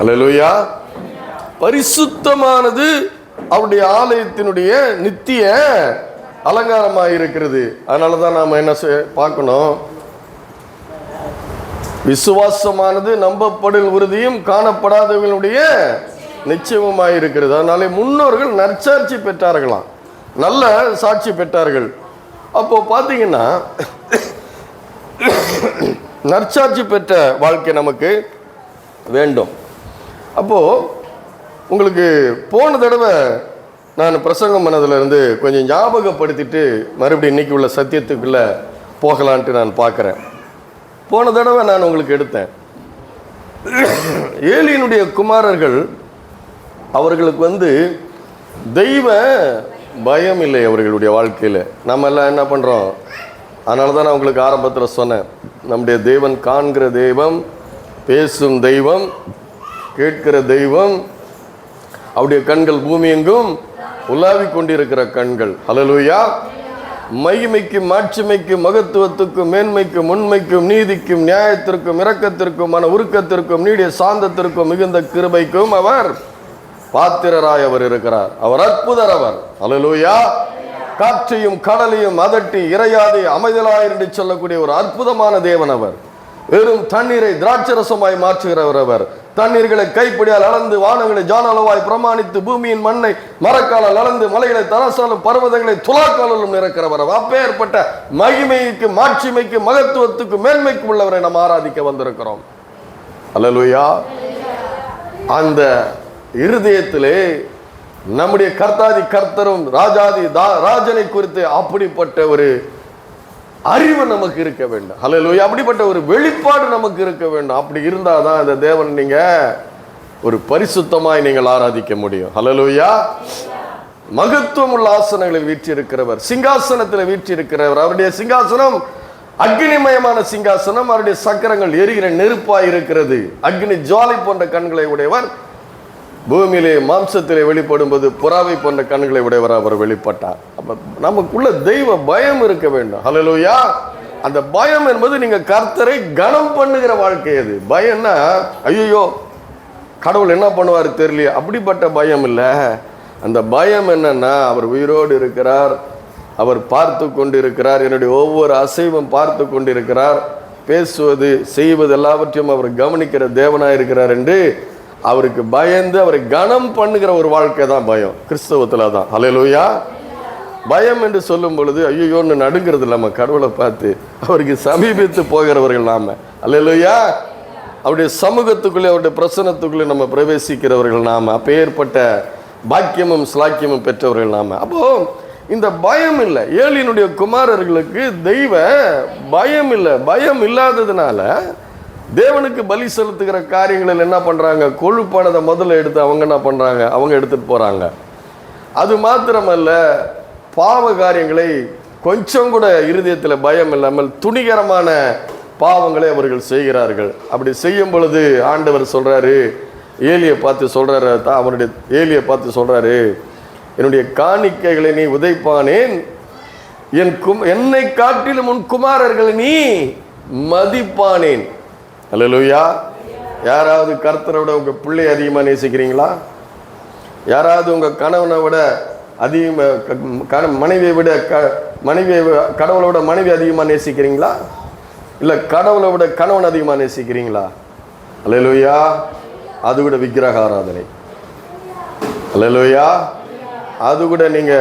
அல்லேலூயா. பரிசுத்தமானது அவருடைய ஆலயத்தினுடைய நித்திய அலங்காரமாக இருக்கிறது. அதனாலதான் நாம என்ன பார்க்கணும், விசுவாசமானது நம்பப்படும் உறுதியும் காணப்படாதவர்களுடைய நிச்சயமாய் இருக்கிறது. அதனாலே முன்னோர்கள் நற்சாட்சி பெற்றார்களாம், நல்ல சாட்சி பெற்றார்கள். அப்போ பார்த்தீங்கன்னா நற்சாட்சி பெற்ற வாழ்க்கை நமக்கு வேண்டும். அப்போ உங்களுக்கு போன தடவை நான் பிரசங்கம் பண்ணதுலேருந்து கொஞ்சம் ஞாபகப்படுத்திட்டு மறுபடியும் இன்னைக்கு உள்ள சத்தியத்துக்குள்ள போகலான்ட்டு நான் பார்க்குறேன். போன தடவை நான் உங்களுக்கு எடுத்தேன், ஏலியினுடைய குமாரர்கள் அவர்களுக்கு தெய்வ பயம் இல்லை அவர்களுடைய வாழ்க்கையில். நம்ம எல்லாம் என்ன பண்ணுறோம், அதனால தான் நான் உங்களுக்கு ஆரம்பத்தில் சொன்னேன், நம்முடைய தேவன் காண்கிற தெய்வம், பேசும் தெய்வம், கேட்கிற தெய்வம், அவருடைய கண்கள் பூமி எங்கும் உலாவி கொண்டிருக்கிற கண்கள். ஹல்லேலூயா. மகிமைக்கும் மாட்சிமைக்கும் மகத்துவத்துக்கும் மேன்மைக்கும் உண்மைக்கும் நீதிக்கும் நியாயத்திற்கும் இரக்கத்திற்கும் மன உருக்கத்திற்கும் நீடிய சாந்தத்திற்கும் மிகுந்த கிருபைக்கும் அவர் பாத்திரராய் அவர் இருக்கிறார். அவர் அற்புதர். அவர் ஹல்லேலூயா. காற்றையும் கடலையும் அதட்டி இறையாதை அமைதலாய் என்று சொல்லக்கூடிய ஒரு அற்புதமான தேவன் அவர். வெறும் தண்ணீரை திராட்சரசமாய் மாற்றுகிறவர் அவர். தண்ணீர்களை கைப்பிடியால் அளந்து வானங்களை ஜானளவாய் பிரமாணித்து பூமியின் மண்ணை மரக்காலால் அளந்து மலைகளை தராசாலும் பர்வதங்களை துலாக்காலும் நிரக்கிறவர். அப்பேற்பட்ட மகிமைக்கு மாட்சிமைக்கு மகத்துவத்துக்கு மேன்மைக்கு உள்ளவரை நாம் ஆராதிக்க வந்திருக்கிறோம். அல்லேலூயா. அந்த இருதயத்திலே நம்முடைய கர்த்தாதி கர்த்தரும் ராஜாதி ராஜனை குறித்து அப்படிப்பட்ட ஒரு அறிவு நமக்கு இருக்க வேண்டும். ஹல்லேலூயா. அப்படிப்பட்ட ஒரு வெளிப்பாடு நமக்கு இருக்க வேண்டும். அப்படி இருந்தாதான் அந்த தேவன் நீங்க ஒரு பரிசுத்தமாய் நீங்கள் ஆராதிக்க முடியும். ஹல்லேலூயா. மகத்துவம் உள்ள ஆசனங்களில் வீற்றி இருக்கிறவர், சிங்காசனத்தில் வீற்றி இருக்கிறவர். அவருடைய சிங்காசனம் அக்னிமயமான சிங்காசனம். அவருடைய சக்கரங்கள் எரிகிற நெருப்பாய் இருக்கிறது. அக்னி ஜுவாலை போன்ற கண்களை உடையவர். பூமியிலே மாம்சத்திலே வெளிப்படும் போது புறாவை போன்ற கண்களை உடையவர் அவர் வெளிப்பட்டார். அப்ப நமக்குள்ள தெய்வ பயம் இருக்க வேண்டும். ஹல்லேலூயா. அந்த பயம் என்பது நீங்க கர்த்தரை கனம் பண்ணுகிற வாழ்க்கை. அது பயம்னா ஐயோ கடவுள் என்ன பண்ணுவார் தெரியலையே, அப்படிப்பட்ட பயம் இல்லை. அந்த பயம் என்னன்னா அவர் உயிரோடு இருக்கிறார், அவர் பார்த்து கொண்டிருக்கிறார், என்னுடைய ஒவ்வொரு அசைவும் பார்த்து கொண்டிருக்கிறார், பேசுவது செய்வது எல்லாவற்றையும் அவர் கவனிக்கிற தேவனாய் இருக்கிறார் என்று அவருக்கு பயந்து அவரை கனம் பண்ணுகிற ஒரு வாழ்க்கை தான் பயம். கிறிஸ்தவத்தில் தான். ஹல்லேலூயா. பயம் என்று சொல்லும் பொழுது ஐயோன்னு நடுங்கிறது நம்ம கடவுளை பார்த்து அவருக்கு சமீபித்து போகிறவர்கள் நாம. ஹல்லேலூயா. அவருடைய சமூகத்துக்குள்ளே அவருடைய பிரசன்னத்துக்குள்ளே நம்ம பிரவேசிக்கிறவர்கள் நாம. அப்பேற்பட்ட பாக்கியமும் ஸ்லாக்கியமும் பெற்றவர்கள் நாம. அப்போ இந்த பயம் இல்லை. ஏலியினுடைய குமாரர்களுக்கு தெய்வ பயம் இல்லை. பயம் இல்லாததுனால தேவனுக்கு பலி செலுத்துகிற காரியங்களில் என்ன பண்றாங்க, கொழுப்பானதை முதல்ல எடுத்து அவங்க என்ன பண்றாங்க, அவங்க எடுத்துட்டு போறாங்க. அது மாத்திரமல்ல, பாவ காரியங்களை கொஞ்சம் கூட இருதயத்தில் பயம் இல்லாமல் துணிகரமான பாவங்களை அவர்கள் செய்கிறார்கள். அப்படி செய்யும் பொழுது ஆண்டவர் சொல்றாரு, ஏலியை பார்த்து சொல்றாரு, அவனுடைய ஏலியை பார்த்து சொல்றாரு, என்னுடைய காணிக்கைகளை நீ உதைப்பானேன், என்னை காட்டிலும் உன் குமாரர்களை நீ மதிப்பானேன். அல்லேலூயா. யாராவது கர்த்தரை விட உங்க பிள்ளை அதிகமாக நேசிக்கிறீங்களா? யாராவது உங்க கணவனை விட அதிகமாக மனைவியை விட கடவுளை விட மனைவி அதிகமாக நேசிக்கிறீங்களா? இல்லை கடவுளை விட கணவன் அதிகமாக நேசிக்கிறீங்களா? அல்லேலூயா. அது கூட விக்கிரக ஆராதனை. அல்லேலூயா. அது கூட நீங்க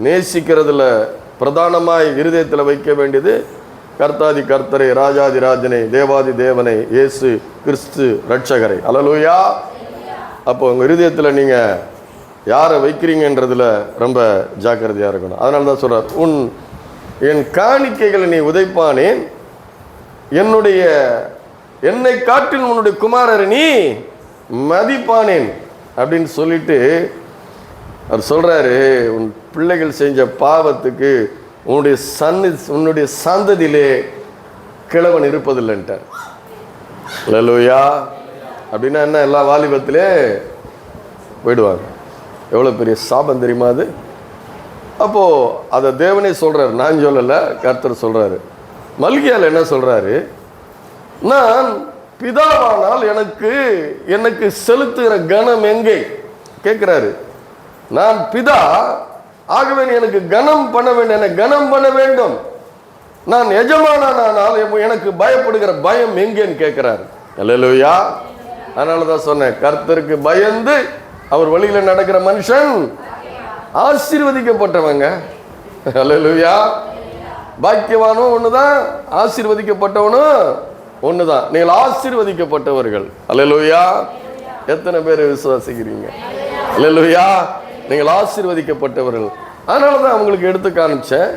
நேசிக்கிறதுல பிரதானமாய் இருதயத்தில் வைக்க வேண்டியது கர்த்தாதி கர்த்தரை, ராஜாதி ராஜனை, தேவாதி தேவனை, இயேசு கிறிஸ்து ரட்சகரை. அல்லேலூயா. அப்போ உங்க இருதயத்தில் நீங்க யாரை வைக்கிறீங்கன்றதுல ரொம்ப ஜாக்கிரதையா இருக்கணும். அதனால தான் சொல்றார், என் காணிக்கைகளை நீ உதைப்பானேன், என்னை காட்டில் உன்னுடைய குமாரரை நீ மதிப்பானேன் அப்படின்னு சொல்லிட்டு அவர் சொல்றாரு, உன் பிள்ளைகள் செஞ்ச பாவத்துக்கு உன்னுடைய சந்ததியிலே கிழவன் இருப்பதில்லைன்ட்டார். அல்லேலூயா. அப்படின்னா என்ன, எல்லா வாலிபத்திலே போயிடுவாங்க. எவ்வளோ பெரிய சாபம் தெரியுமா அது? அப்போ அதை தேவனே சொல்றாரு, நான் சொல்லலை, கர்த்தர் சொல்றாரு. மல்கியால் என்ன சொல்றாரு, நான் பிதாவானால் எனக்கு செலுத்துகிற கனம் எங்கே கேட்கிறாரு. நான் பிதா, ஆகவே எனக்கு கனம் பண்ண வேண்டும், எனக்கு கனம் பண்ண வேண்டும். நான் எஜமானானால் எனக்கு பயப்படுகிற பயம் எங்கேன்னு கேட்கிறாரு. அல்லேலூயா. அதனாலதான் சொன்னேன், கர்த்தருக்கு பயந்து அவர் வழியில நடக்கிற மனுஷன் ஆசீர்வதிக்கப்பட்டவங்க. அல்லேலூயா. பாக்கியவானும் ஒண்ணுதான், ஆசீர்வதிக்கப்பட்டவனும் ஒண்ணுதான். நீங்கள் ஆசீர்வதிக்கப்பட்டவர்கள். அல்லேலூயா. எத்தனை பேர் விசுவாசிக்கிறீங்க? அல்லேலூயா. நீங்கள் ஆசீர்வதிக்கப்பட்டவர்கள். அதனாலதான் அவங்களுக்கு எடுத்து காமிச்சேன்.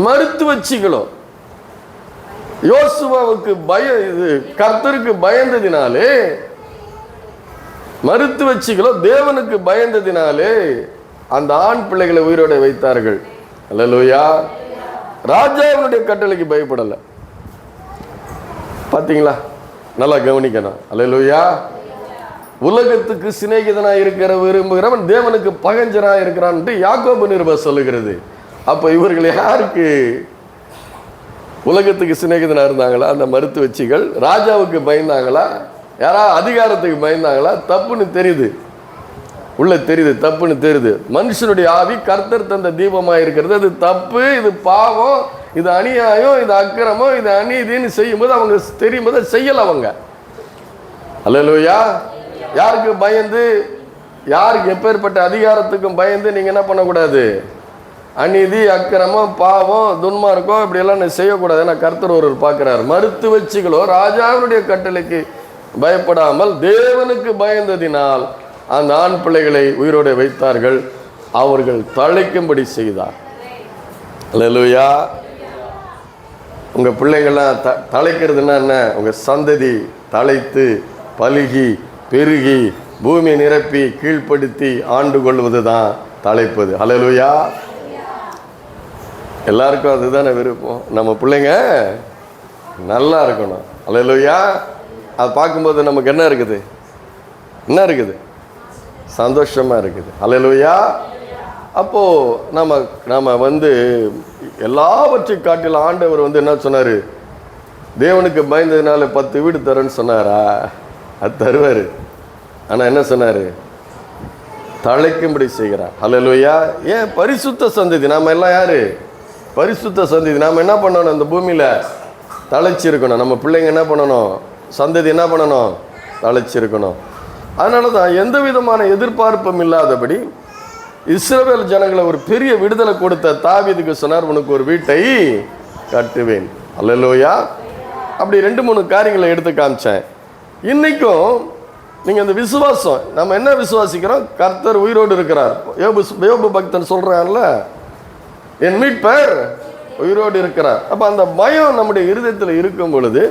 மருத்துவச்சிகளும் யோசுவாவுக்கு கர்த்தருக்கு பயந்ததினாலே, மருத்துவச்சிகளோ தேவனுக்கு பயந்ததினாலே அந்த ஆண் பிள்ளைகளை உயிரோட வைத்தார்கள். அல்லேலூயா. ராஜாவினுடைய கட்டளைக்கு பயப்படல. பாத்தீங்களா? நல்லா கவனிக்கணும். அல்லேலூயா. உலகத்துக்கு சிநேகிதனா விரும்புகிறவன் தேவனுக்கு பகஞ்சனா இருக்கிறான் யாக்கோபு நிருபம் சொல்லுகிறது. அப்ப இவர்கள் யாருக்கு உலகத்துக்கு சிநேகிதனா இருந்தாங்களா? அந்த மருத்துவச்சிகள். ராஜாவுக்கு பயந்தாங்களா? யாரா அதிகாரத்துக்கு பயந்தாங்களா? தப்புன்னு தெரியுது, உள்ள தெரியுது, தப்புன்னு தெரியுது. மனுஷனுடைய ஆவி கர்த்தர் தந்த தீபமா இருக்கிறது. அது தப்பு, இது பாவம், இது அநியாயம், இது அக்கிரமம், இது அநீதின்னு செய்யும்போது அவங்க தெரியும் போது செய்யல அவங்க. அல்லேலூயா. யாருக்கு பயந்து, யாருக்கு எப்பேற்பட்ட அதிகாரத்துக்கும் பயந்து நீங்க என்ன பண்ணக்கூடாது? அநீதி, அக்கிரமம், பாவம், துன்மார்க்கம் இப்படி எல்லாம் செய்யக்கூடாது. ஏன்னா கர்த்தர் ஒரு பார்க்கிறார். மருத்துவச்சிகளோ ராஜாவினுடைய கட்டளைக்கு பயப்படாமல் தேவனுக்கு பயந்ததினால் அந்த ஆண் பிள்ளைகளை உயிரோடு வைத்தார்கள். அவர்கள் தழைக்கும்படி செய்தார். அல்லேலூயா. உங்க பிள்ளைங்கள்லாம் தழைக்கிறதுனா என்ன? உங்க சந்ததி தழைத்து பலுகி பெருகி பூமி நிரப்பி கீழ்ப்படுத்தி ஆண்டு கொள்வது தான் தழைப்பது. அல்லேலூயா. எல்லாருக்கும் அதுதானே விருப்பம். நம்ம பிள்ளைங்க நல்லா இருக்கணும். அல்லேலூயா. அது பார்க்கும்போது நமக்கு என்ன இருக்குது? என்ன இருக்குது? சந்தோஷமா இருக்குது. அல்லேலூயா. அப்போ நம்ம எல்லாவற்றை காட்டிலும் ஆண்டவர் என்ன சொன்னாரு? தேவனுக்கு பயந்ததுனால 10 வீடு தரேன்னு சொன்னாரா? அது தருவாரு. ஆனா என்ன சொன்னாரு? தழைக்கும்படி செய்கிறார். அல்லேலூயா. ஏன்? பரிசுத்த சந்ததி. நாம எல்லாம் யாரு? பரிசுத்த சந்ததி. நாம என்ன பண்ணணும்? அந்த பூமியில தழைச்சிருக்கணும். நம்ம பிள்ளைங்க என்ன பண்ணணும்? சந்ததி என்ன பண்ணணும்? தழைச்சிருக்கணும். அதனாலதான் எந்த விதமான எதிர்பார்ப்பும் இல்லாதபடி இஸ்ரவேல் ஜனங்களை ஒரு பெரிய விடுதலை கொடுத்த தாவீதுக்கு சொன்னார், உனக்கு ஒரு வீட்டை கட்டுவேன். அல்லேலூயா. அப்படி 2-3 காரியங்களை எடுத்து காமிச்சேன். இன்னைக்கும் நீங்க அந்த விசுவாசம், நம்ம என்ன விசுவாசிக்கிறோம்? கர்த்தர் உயிரோடு இருக்கிறார். யோபு பக்தன் சொல்றான்ல, என் மீட்பர் உயிரோடு இருக்கிறார். அப்ப அந்த பயம் நம்முடைய இருதயத்தில் இருக்கும் பொழுது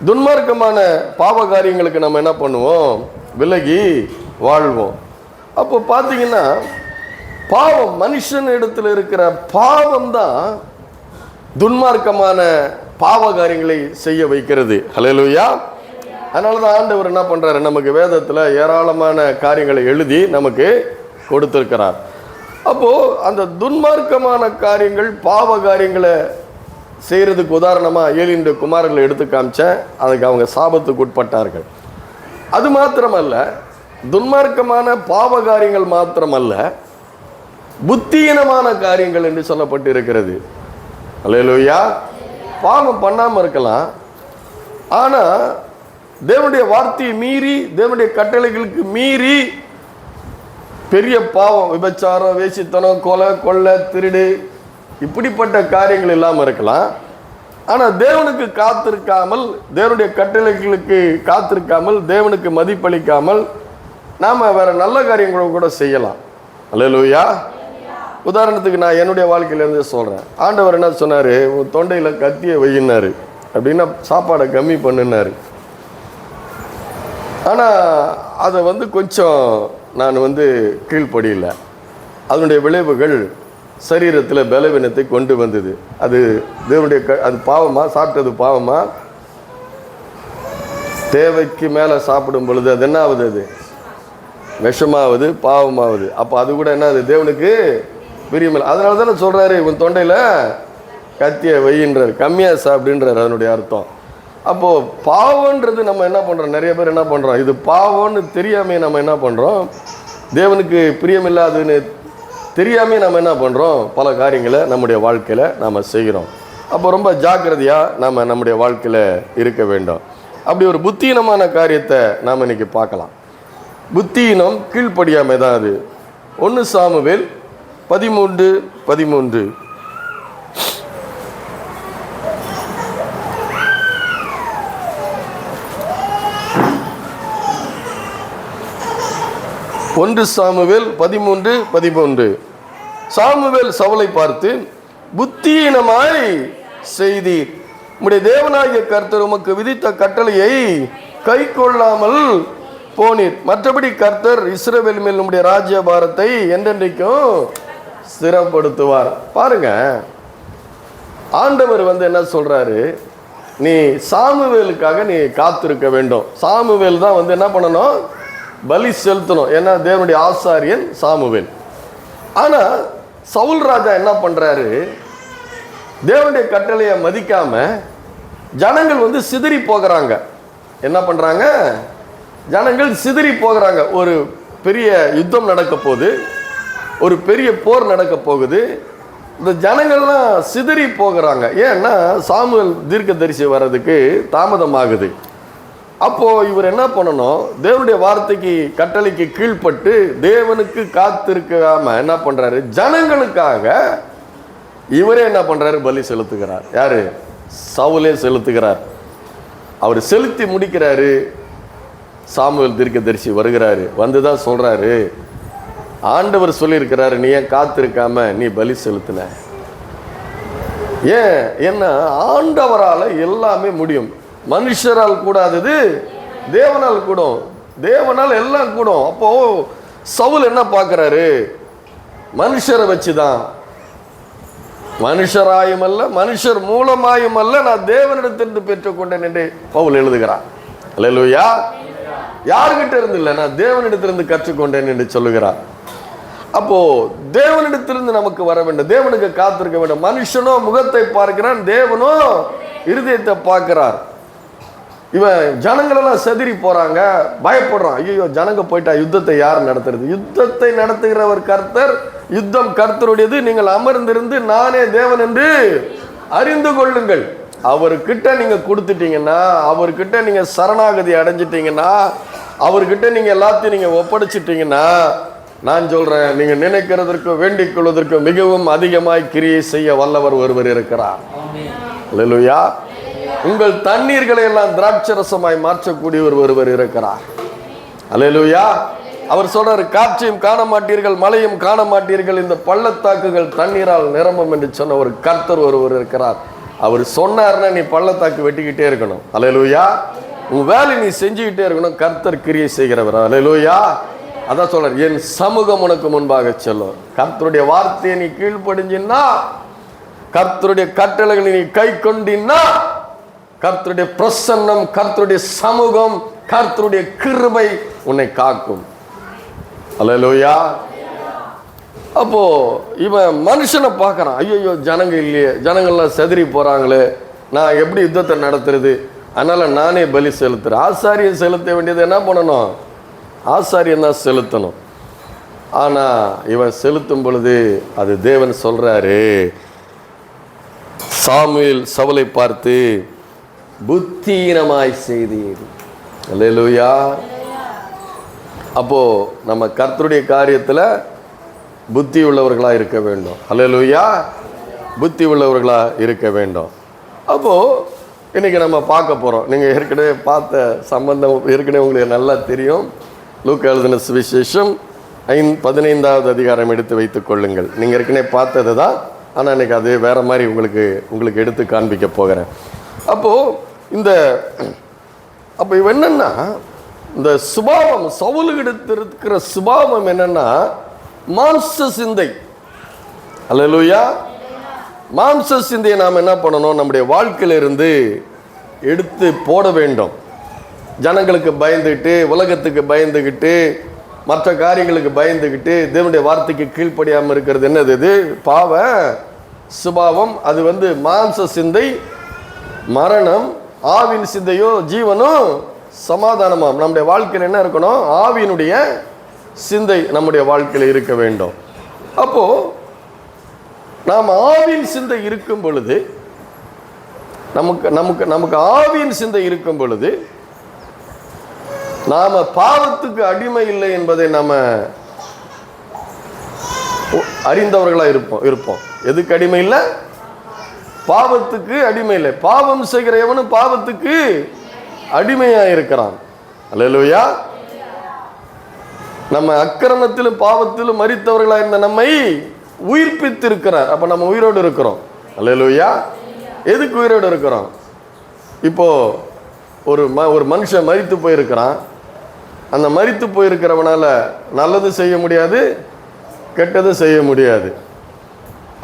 துன்மார்க்கமான பாவ காரியங்களுக்கு நம்ம என்ன பண்ணுவோம்? விலகி வாழ்வோம். அப்போ பார்த்தீங்கன்னா பாவம், மனுஷன் இடத்துல இருக்கிற பாவம் தான் துன்மார்க்கமான பாவ காரியங்களை செய்ய வைக்கிறது. அல்லேலூயா. அதனாலதான் ஆண்டவர் என்ன பண்றாரு? நமக்கு வேதத்துல ஏராளமான காரியங்களை எழுதி நமக்கு கொடுத்திருக்கிறார். அப்போ அந்த துன்மார்க்கமான காரியங்கள், பாவ காரியங்களை செய்யறதுக்கு உதாரணமா ஏலியனுடைய குமாரர்களை எடுத்து காமிச்சேன். அதுக்கு அவங்க சாபத்துக்கு உட்பட்டார்கள். அது மாத்திரமல்ல, துன்மார்க்கமான பாவ காரியங்கள் மாத்திரமல்ல, புத்தியீனமான காரியங்கள் என்று சொல்லப்பட்டு இருக்கிறது. அல்லேலூயா. பாவம் பண்ணாம இருக்கலாம், ஆனா தேவனுடைய வார்த்தையை மீறி, தேவனுடைய கட்டளைகளுக்கு மீறி பெரிய பாவம், விபச்சாரம், வேசித்தனம், கொலை, கொள்ளை, திருடு, இப்படிப்பட்ட காரியங்கள் இல்லாமல் இருக்கலாம். ஆனால் தேவனுக்கு காத்திருக்காமல், தேவனுடைய கட்டளைகளுக்கு காத்திருக்காமல், தேவனுக்கு மதிப்பளிக்காமல் நாம் வேற நல்ல காரியங்களை கூட செய்யலாம். அல்லேலூயா. உதாரணத்துக்கு நான் என்னுடைய வாழ்க்கையிலேருந்து சொல்கிறேன். ஆண்டவர் என்ன சொன்னார்? உன் தொண்டையில் கத்தியை வையினார், அப்படின்னா சாப்பாடை கம்மி பண்ணுனார். ஆனால் அதை கொஞ்சம் நான் கீழ்ப்படியில்லை. அதனுடைய விளைவுகள் சரீரத்தில் பலவீனத்தை கொண்டு வந்தது. அது தேவனுடைய அது பாவமா? சாப்பிட்டது பாவமா? தேவைக்கு மேலே சாப்பிடும் பொழுது அது என்ன ஆகுது? அது விஷமாவது, பாவமாவது. அப்போ அது கூட என்ன? அது தேவனுக்கு பிரியமில்லை. அதனால தானே சொல்கிறாரு, உன் தொண்டையில் கத்தியை வையின்றார், கம்மியாக சாப்பிடுன்றார். அதனுடைய அர்த்தம் அப்போது பாவன்றது நம்ம என்ன பண்ணுறோம், நிறைய பேர் என்ன பண்ணுறோம், இது பாவம்னு தெரியாமே நம்ம என்ன பண்ணுறோம், தேவனுக்கு பிரியமில்லாதுன்னு தெரியாமே நம்ம என்ன பண்ணுறோம், பல காரியங்களை நம்முடைய வாழ்க்கையில் நாம் செய்கிறோம். அப்போ ரொம்ப ஜாக்கிரதையாக நாம் நம்முடைய வாழ்க்கையில் இருக்க வேண்டும். அப்படி ஒரு புத்தீனமான காரியத்தை நாம் இன்றைக்கி பார்க்கலாம். புத்தீனம் கீழ்ப்படியாமை தான் அது. 1 சாமுவேல் 13:13. சாமுவேல் 13:13. சாமுவேல் சவுலை பார்த்து, புத்தீனமாய் செய்தீர், உம்முடைய தேவனாகிய கர்த்தர் உமக்கு விதித்த கட்டளையை கை கொள்ளாமல் போனீர். மற்றபடி கர்த்தர் இஸ்ரவேல் மேல் உம்முடைய ராஜ்யபாரத்தை என்றென்றைக்கும் ஸ்திரப்படுத்துவார். பாருங்க, ஆண்டவர் என்ன சொல்றாரு, நீ சாமுவேலுக்காக நீ காத்திருக்க வேண்டும். சாமுவேல் தான் என்ன பண்ணணும், பலி செலுத்தணும். ஏன்னா தேவனுடைய ஆசாரியன் சாமுவேல். ஆனால் சவுல் ராஜா என்ன பண்ணுறாரு, தேவனுடைய கட்டளையை மதிக்காம ஜனங்கள் சிதறி போகிறாங்க. என்ன பண்ணுறாங்க, ஜனங்கள் சிதறி போகிறாங்க. ஒரு பெரிய யுத்தம் நடக்க போகுது, ஒரு பெரிய போர் நடக்க போகுது. இந்த ஜனங்கள்லாம் சிதறி போகிறாங்க. ஏன்னா சாமுவேல் தீர்க்கதரிசி வர்றதுக்கு தாமதமாகுது. அப்போது இவர் என்ன பண்ணணும், தேவனுடைய வார்த்தைக்கு கட்டளைக்கு கீழ்ப்பட்டு தேவனுக்கு காத்திருக்காம என்ன பண்ணுறாரு, ஜனங்களுக்காக இவரே என்ன பண்ணுறாரு, பலி செலுத்துகிறார். யார், சவுலே செலுத்துகிறார். அவர் செலுத்தி முடிக்கிறாரு. சாமுவேல் தீர்க்கதரிசி வருகிறாரு. வந்து தான் சொல்கிறாரு, ஆண்டவர் சொல்லியிருக்கிறாரு, நீ ஏன் காத்திருக்காம நீ பலி செலுத்தின? ஏன், என்ன ஆண்டவரால் எல்லாமே முடியும். மனுஷரால் கூடாதது தேவனால் கூடும், தேவனால் எல்லாம் கூடும். அப்போ சவுல் என்ன பார்க்கிறாரு, மனுஷரை வச்சுதான், மனுஷராயும் அல்ல மனுஷர் மூலமாயும் அல்ல, நான் தேவனிடத்திலிருந்து பெற்றுக்கொண்டேன் என்று பவுல் எழுதுகிறார். அல்லேலூயா. யாருக்கிட்ட இருந்து இல்லை, நான் தேவனிடத்திலிருந்து கற்றுக்கொண்டேன் என்று சொல்லுகிறார். அப்போ தேவனிடத்திலிருந்து நமக்கு வர வேண்டும், தேவனுக்கு காத்திருக்க வேண்டும். மனுஷனோ முகத்தை பார்க்கிறான், தேவனோ இருதயத்தை பார்க்கிறார். இவன் ஜனங்களெல்லாம் செதறி போறாங்க, பயப்படுறான். ஐயோ, ஜனங்க போயிட்டா யுத்தத்தை யார் நடத்துறது? யுத்தத்தை நடத்துகிறவர் கர்த்தர், யுத்தம் கர்த்தருடையது, நீங்கள் அமர்ந்திருந்து நானே தேவன் என்று அறிந்து கொள்ளுங்கள். அவர்கிட்ட நீங்க கொடுத்துட்டீங்கன்னா, அவர்கிட்ட நீங்க சரணாகதி அடைஞ்சிட்டீங்கன்னா, அவர்கிட்ட நீங்க எல்லாத்தையும் நீங்க ஒப்படைச்சிட்டீங்கன்னா, நான் சொல்றேன், நீங்க நினைக்கிறதற்கு வேண்டிக் கொள்வதற்கு மிகவும் அதிகமாய் கிரியை செய்ய வல்லவர் ஒருவர் இருக்கிறார். அல்லேலூயா. உங்கள் தண்ணீர்களை எல்லாம் திராட்சரசமாய் மாற்றக்கூடியவர் ஒருவர் இருக்கிறார். அல்லேலூயா. அவர் சொல்றாரு, காற்றையும் காண மாட்டீர்கள், மழையும் காண மாட்டீர்கள், இந்த பள்ளத்தாக்குகள் தண்ணீரால் நிரம்பும் என்று சொன்ன ஒரு கர்த்தர் ஒருவர் இருக்கிறார். அவர் சொன்னார்னா நீ பள்ளத்தாக்கு வெட்டிக்கிட்டே இருக்கணும். அல்லேலூயா. உன் வேலை நீ செஞ்சுக்கிட்டே இருக்கணும். கர்த்தர் கிரியை செய்கிறவர். அல்லேலூயா. அதான் சொல்றார், என் சமூகம் உனக்கு முன்பாக செல்லும். கர்த்தருடைய வார்த்தையை நீ கீழ்ப்படிஞ்சின்னா, கர்த்தருடைய கட்டளைகளை நீ கை கொண்டின்னா, கர்த்தருடைய பிரசன்னம், கர்த்தருடைய சமூகம், கர்த்தருடைய கிருபை உன்னை காக்கும். அல்லேலூயா. அப்போ இவன் மனுஷனை பார்க்கறான். ஐயோ, ஜனங்க இல்லையே, ஜனங்கள்லாம் செதறி போறாங்களே, நான் எப்படி யுத்தத்தை நடத்துறது? அதனால நானே பலி செலுத்துறேன். ஆசாரியை செலுத்த வேண்டியது என்ன பண்ணணும், ஆசாரியன் தான் செலுத்தணும். ஆனா இவன் செலுத்தும் பொழுது அது தேவன் சொல்றாரு, சாமுவேல் சவுலை பார்த்து புத்தீனமாய் செய்தீர். அல்லேலூயா. அப்போ நம்ம கர்த்தருடைய காரியத்தில் புத்தி உள்ளவர்களாக இருக்க வேண்டும். அல்லேலூயா. புத்தி உள்ளவர்களாக இருக்க வேண்டும். அப்போது இன்றைக்கி நம்ம பார்க்க போகிறோம். நீங்கள் ஏற்கனவே பார்த்த சம்பந்தம் ஏற்கனவே உங்களுக்கு நல்லா தெரியும். லூக்கா எழுதின சுவிசேஷம் 15வது அதிகாரம் எடுத்து வைத்துக் கொள்ளுங்கள். நீங்கள் ஏற்கனவே பார்த்தது தான், ஆனால் இன்றைக்கி அது வேறு மாதிரி உங்களுக்கு எடுத்து காண்பிக்க போகிறேன். அப்போ இவன் என்னென்னா, இந்த சுபாவம், சவுலுக்கு இருக்கிற சுபாவம் என்னென்னா மாம்ச சிந்தை. அல்லேலூயா. மாம்ச சிந்தையை நாம் என்ன பண்ணணும், நம்முடைய வாழ்க்கையிலிருந்து எடுத்து போட வேண்டும். ஜனங்களுக்கு பயந்துக்கிட்டு, உலகத்துக்கு பயந்துக்கிட்டு, மற்ற காரியங்களுக்கு பயந்துக்கிட்டு தேவனுடைய வார்த்தைக்கு கீழ்ப்படியாமல் இருக்கிறது என்னது? இது பாவ சுபாவம். அது மாம்ச சிந்தை, மரணம், ஆவியின் சிந்தையோ ஜீவனும் சமாதானமாம். நம்முடைய வாழ்க்கையில் என்ன இருக்கணும்? ஆவியினுடைய சிந்தை நம்முடைய வாழ்க்கையில் இருக்க வேண்டும். அப்போ நாம் ஆவியின் சிந்தை இருக்கும் பொழுது, நமக்கு நமக்கு நமக்கு ஆவியின் சிந்தை இருக்கும் பொழுது நாம பாவத்துக்கு அடிமை இல்லை என்பதை நாம அறிந்தவர்களா இருப்போம். எதுக்கு அடிமை இல்லை? பாவத்துக்கு அடிமை இல்லை. பாவம் செய்கிற எவனும் பாவத்துக்கு அடிமையா இருக்கிறான். அல்லேலூயா. நம்ம அக்கிரமத்திலும் பாவத்திலும் மரித்தவர்களா இருந்த நம்மை உயிர்ப்பித்து இருக்கிறார். அப்ப நம்ம உயிரோடு இருக்கிறோம். அல்லேலூயா. எதுக்கு உயிரோடு இருக்கிறோம்? இப்போ ஒரு மனுஷன் மரித்து போயிருக்கிறான். அந்த மரித்து போயிருக்கிறவனால நல்லது செய்ய முடியாது, கெட்டது செய்ய முடியாது.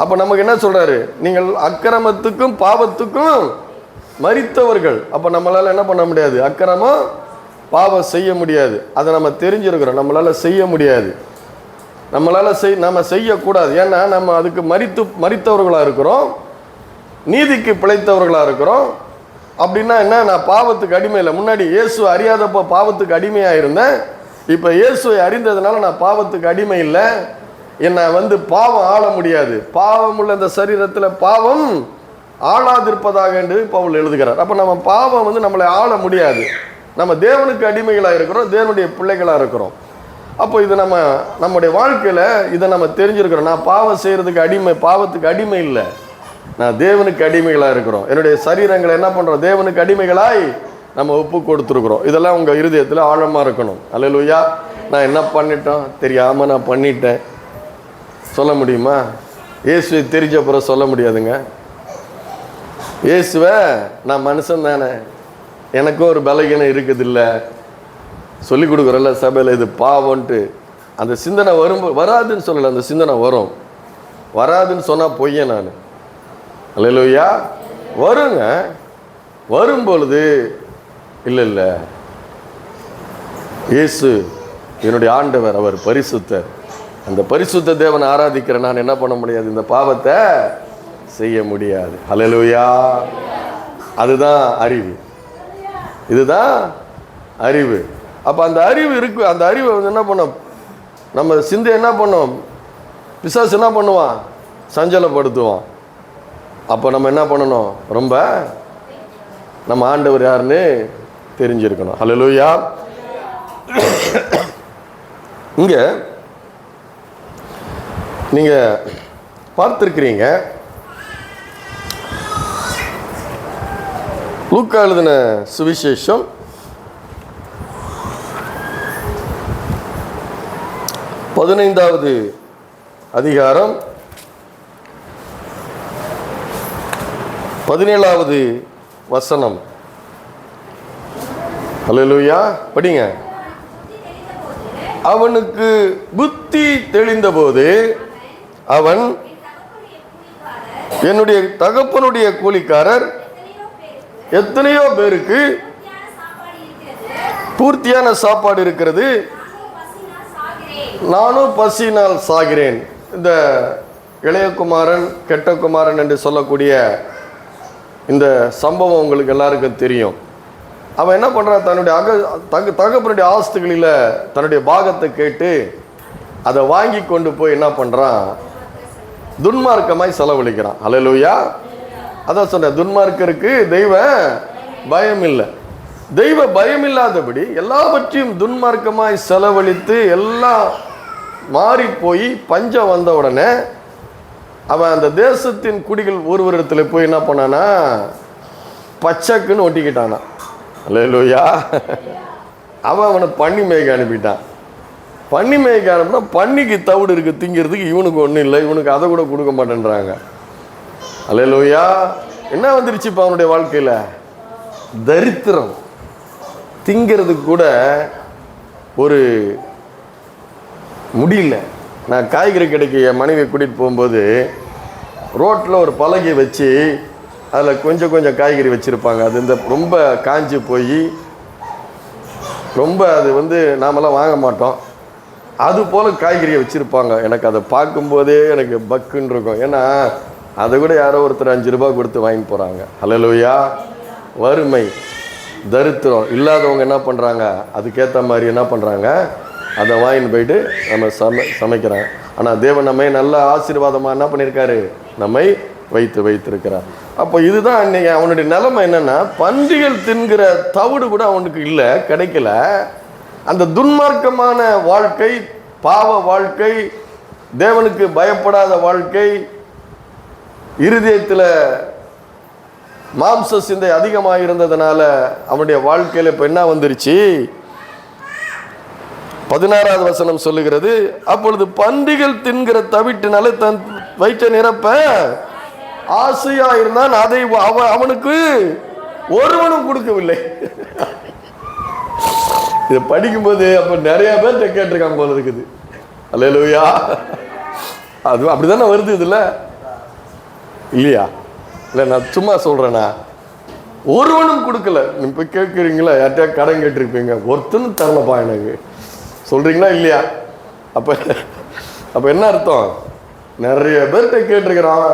அப்ப நமக்கு என்ன சொல்றாரு? நீங்கள் அக்கிரமத்துக்கும் பாவத்துக்கும் மரித்தவர்கள். அப்ப நம்மளால என்ன பண்ண முடியாது? அக்கிரமம் பாவம் செய்ய முடியாது. அதை நம்ம தெரிஞ்சிருக்கிறோம். நம்மளால செய்ய முடியாது, நம்ம செய்யக்கூடாது. ஏன்னா நம்ம அதுக்கு மரித்தவர்களா இருக்கிறோம், நீதிக்கு பிழைத்தவர்களா இருக்கிறோம். அப்படின்னா என்ன? நான் பாவத்துக்கு அடிமை இல்லை. முன்னாடி இயேசு அறியாதப்போ பாவத்துக்கு அடிமையா இருந்தேன். இப்ப இயேசுவை அறிந்ததுனால நான் பாவத்துக்கு அடிமை இல்லை. என்னை பாவம் ஆள முடியாது. பாவம் உள்ள இந்த சரீரத்தில் பாவம் ஆளாதிருப்பதாக என்று பவுல் எழுதுகிறார். அப்ப நம்ம பாவம் நம்மளை ஆள முடியாது. நம்ம தேவனுக்கு அடிமைகளா இருக்கிறோம், தேவனுடைய பிள்ளைகளா இருக்கிறோம். அப்போ இது நம்முடைய வாழ்க்கையில இதை நம்ம தெரிஞ்சிருக்கிறோம். நான் பாவம் செய்யறதுக்கு அடிமை, பாவத்துக்கு அடிமை இல்லை, நான் தேவனுக்கு அடிமைகளா இருக்கிறோம். என்னுடைய சரீரங்களை என்ன பண்றோம்? தேவனுக்கு அடிமைகளாய் நம்ம ஒப்பு கொடுத்துருக்குறோம். இதெல்லாம் உங்க இருதயத்துல ஆழமா இருக்கணும். அல்லேலூயா. நான் என்ன பண்ணிட்டோம் தெரியாம நான் பண்ணிட்டேன் சொல்ல முடியுமா? இயேசுவை தெரிஞ்ச அப்புறம் சொல்ல முடியாதுங்க. இயேசுவை நான் மனுஷன் தானே, எனக்கும் ஒரு பலகீனம் இருக்குது இல்லை, சொல்லி கொடுக்குறல்ல சபையில் இது பாவம்ன்ட்டு. அந்த சிந்தனை வராதுன்னு சொல்லலை, அந்த சிந்தனை வரும். வராதுன்னு சொன்னால் பொய்ய நான். அல்லேலூயா. வருங்க. வரும்பொழுது இல்லை இயேசு என்னுடைய ஆண்டவர், அவர் பரிசுத்தர். அந்த பரிசுத்த தேவனை ஆராதிக்கிற நான் என்ன பண்ண முடியாது? இந்த பாவத்தை செய்ய முடியாது. அல்லேலூயா. அதுதான் அறிவு. இதுதான் அறிவு. அப்ப அந்த அறிவு இருக்கு. அந்த அறிவை என்ன பண்ணும்? நம்ம சிந்தை என்ன பண்ணும்? பிசாசு என்ன பண்ணுவான்? சஞ்சலப்படுத்துவான். அப்போ நம்ம என்ன பண்ணணும்? ரொம்ப நம்ம ஆண்டவர் யாருன்னு தெரிஞ்சிருக்கணும். அல்லேலூயா. இங்க நீங்க பார்த்திருக்கிறீங்க, லூக்கா எழுதின சுவிசேஷம் 15வது அதிகாரம் 17வது வசனம். அல்லேலூயா. படிங்க. அவனுக்கு புத்தி தெளிந்தபோது அவன், என்னுடைய தகப்பனுடைய கூலிக்காரர் எத்தனையோ பேருக்கு பூர்த்தியான சாப்பாடு இருக்கிறது, நானும் பசியினால் சாகிறேன். இந்த இளையகுமாரன் கெட்ட குமாரன் என்று சொல்லக்கூடிய இந்த சம்பவம் உங்களுக்கு எல்லாருக்கும் தெரியும். அவன் என்ன பண்றான்? தன்னுடைய தகப்பனுடைய ஆஸ்திகளில் தன்னுடைய பாகத்தை கேட்டு அதை வாங்கி கொண்டு போய் என்ன பண்றான்? துன்மார்க்கமாய் செலவழிக்கிறான். அல்லேலூயா. அதான் சொன்ன, துன்மார்க்கருக்கு தெய்வ பயம் இல்லை. தெய்வ பயம் இல்லாதபடி எல்லாவற்றையும் துன்மார்க்கமாய் செலவழித்து எல்லாம் மாறி போய் பஞ்சம் வந்த உடனே அவன் அந்த தேசத்தின் குடிகள் ஒருவரிடத்துல போய் என்ன பண்ணானா? பச்சைக்குன்னு ஒட்டிக்கிட்டானா. அல்லேலூயா. அவனை பன்னி மேய்க்க அனுப்பிட்டான். பன்னி மேய்க்க அனுப்பினா பன்னிக்கு தவிடு இருக்கு திங்கிறதுக்கு, இவனுக்கு ஒன்றும் இல்லை, இவனுக்கு அதை கூட கொடுக்க மாட்டேன்றாங்க. அல்லேலூயா. என்ன வந்துருச்சு இப்போ அவனுடைய வாழ்க்கையில்? தரித்திரம். திங்கிறதுக்கு கூட ஒரு முடியல. நான் காய்கறி கடைக்கு என் மனைவியை கூட்டிகிட்டு போகும்போது ரோட்டில் ஒரு பலகை வச்சு அதில் கொஞ்சம் கொஞ்சம் காய்கறி வச்சுருப்பாங்க. அது ரொம்ப காஞ்சி போய் ரொம்ப அது நாமெல்லாம் வாங்க மாட்டோம். அது போல் காய்கறியை வச்சுருப்பாங்க. எனக்கு அதை பார்க்கும்போதே எனக்கு பக்குன்னு இருக்கும். ஏன்னா அதை கூட யாரோ ஒருத்தர் 5 ரூபாய் கொடுத்து வாங்கி போகிறாங்க. அல்லேலூயா. வறுமை, தரித்திரம் இல்லாதவங்க என்ன பண்ணுறாங்க, அதுக்கேற்ற மாதிரி என்ன பண்ணுறாங்க, அதை வாங்கின்னு போயிட்டு நம்ம சமைக்கிறாங்க. ஆனால் தேவன் நம்மை நல்ல ஆசீர்வாதமாக என்ன பண்ணியிருக்காரு, நம்மை வைத்திருக்கிறார். அப்போ இதுதான் இன்னைக்கு அவனுடைய நிலைமை என்னென்னா, பன்றிகள் தின்கிற தவிடு கூட அவனுக்கு இல்லை, கிடைக்கல. அந்த துன்மார்க்கமான வாழ்க்கை, பாவ வாழ்க்கை, தேவனுக்கு பயப்படாத வாழ்க்கை, இருதயத்தில் மாம்ச சிந்தை அதிகமாக இருந்ததுனால அவனுடைய வாழ்க்கையில் இப்போ என்ன வந்துருச்சு, 16வது வசனம் சொல்லுகிறது, அப்பொழுது பன்றிகள் தின்கிற தவிட்டினால தன் வயிற்றை நிரப்ப ஆசையா இருந்தான், அதை அவனுக்கு ஒருவனும் கொடுக்கவில்லை. இதை படிக்கும்போது அப்ப நிறைய பேர் கேட்டிருக்காங்க போல இருக்குது. அல்லேலூயா. அது அப்படிதானே வருது இதுல, இல்லையா? இல்லை நான் சும்மா சொல்றேனா? ஒருவனும் கொடுக்கல. நீங்க போய் கேட்குறீங்களா, யார்கிட்ட கடன் கேட்டிருப்பீங்க, ஒருத்தனும் தரலப்பா எனக்கு சொல்றீங்களா இல்லையா? அப்ப என்ன அர்த்தம், நிறைய பேர்கிட்ட கேட்டிருக்கிறான்,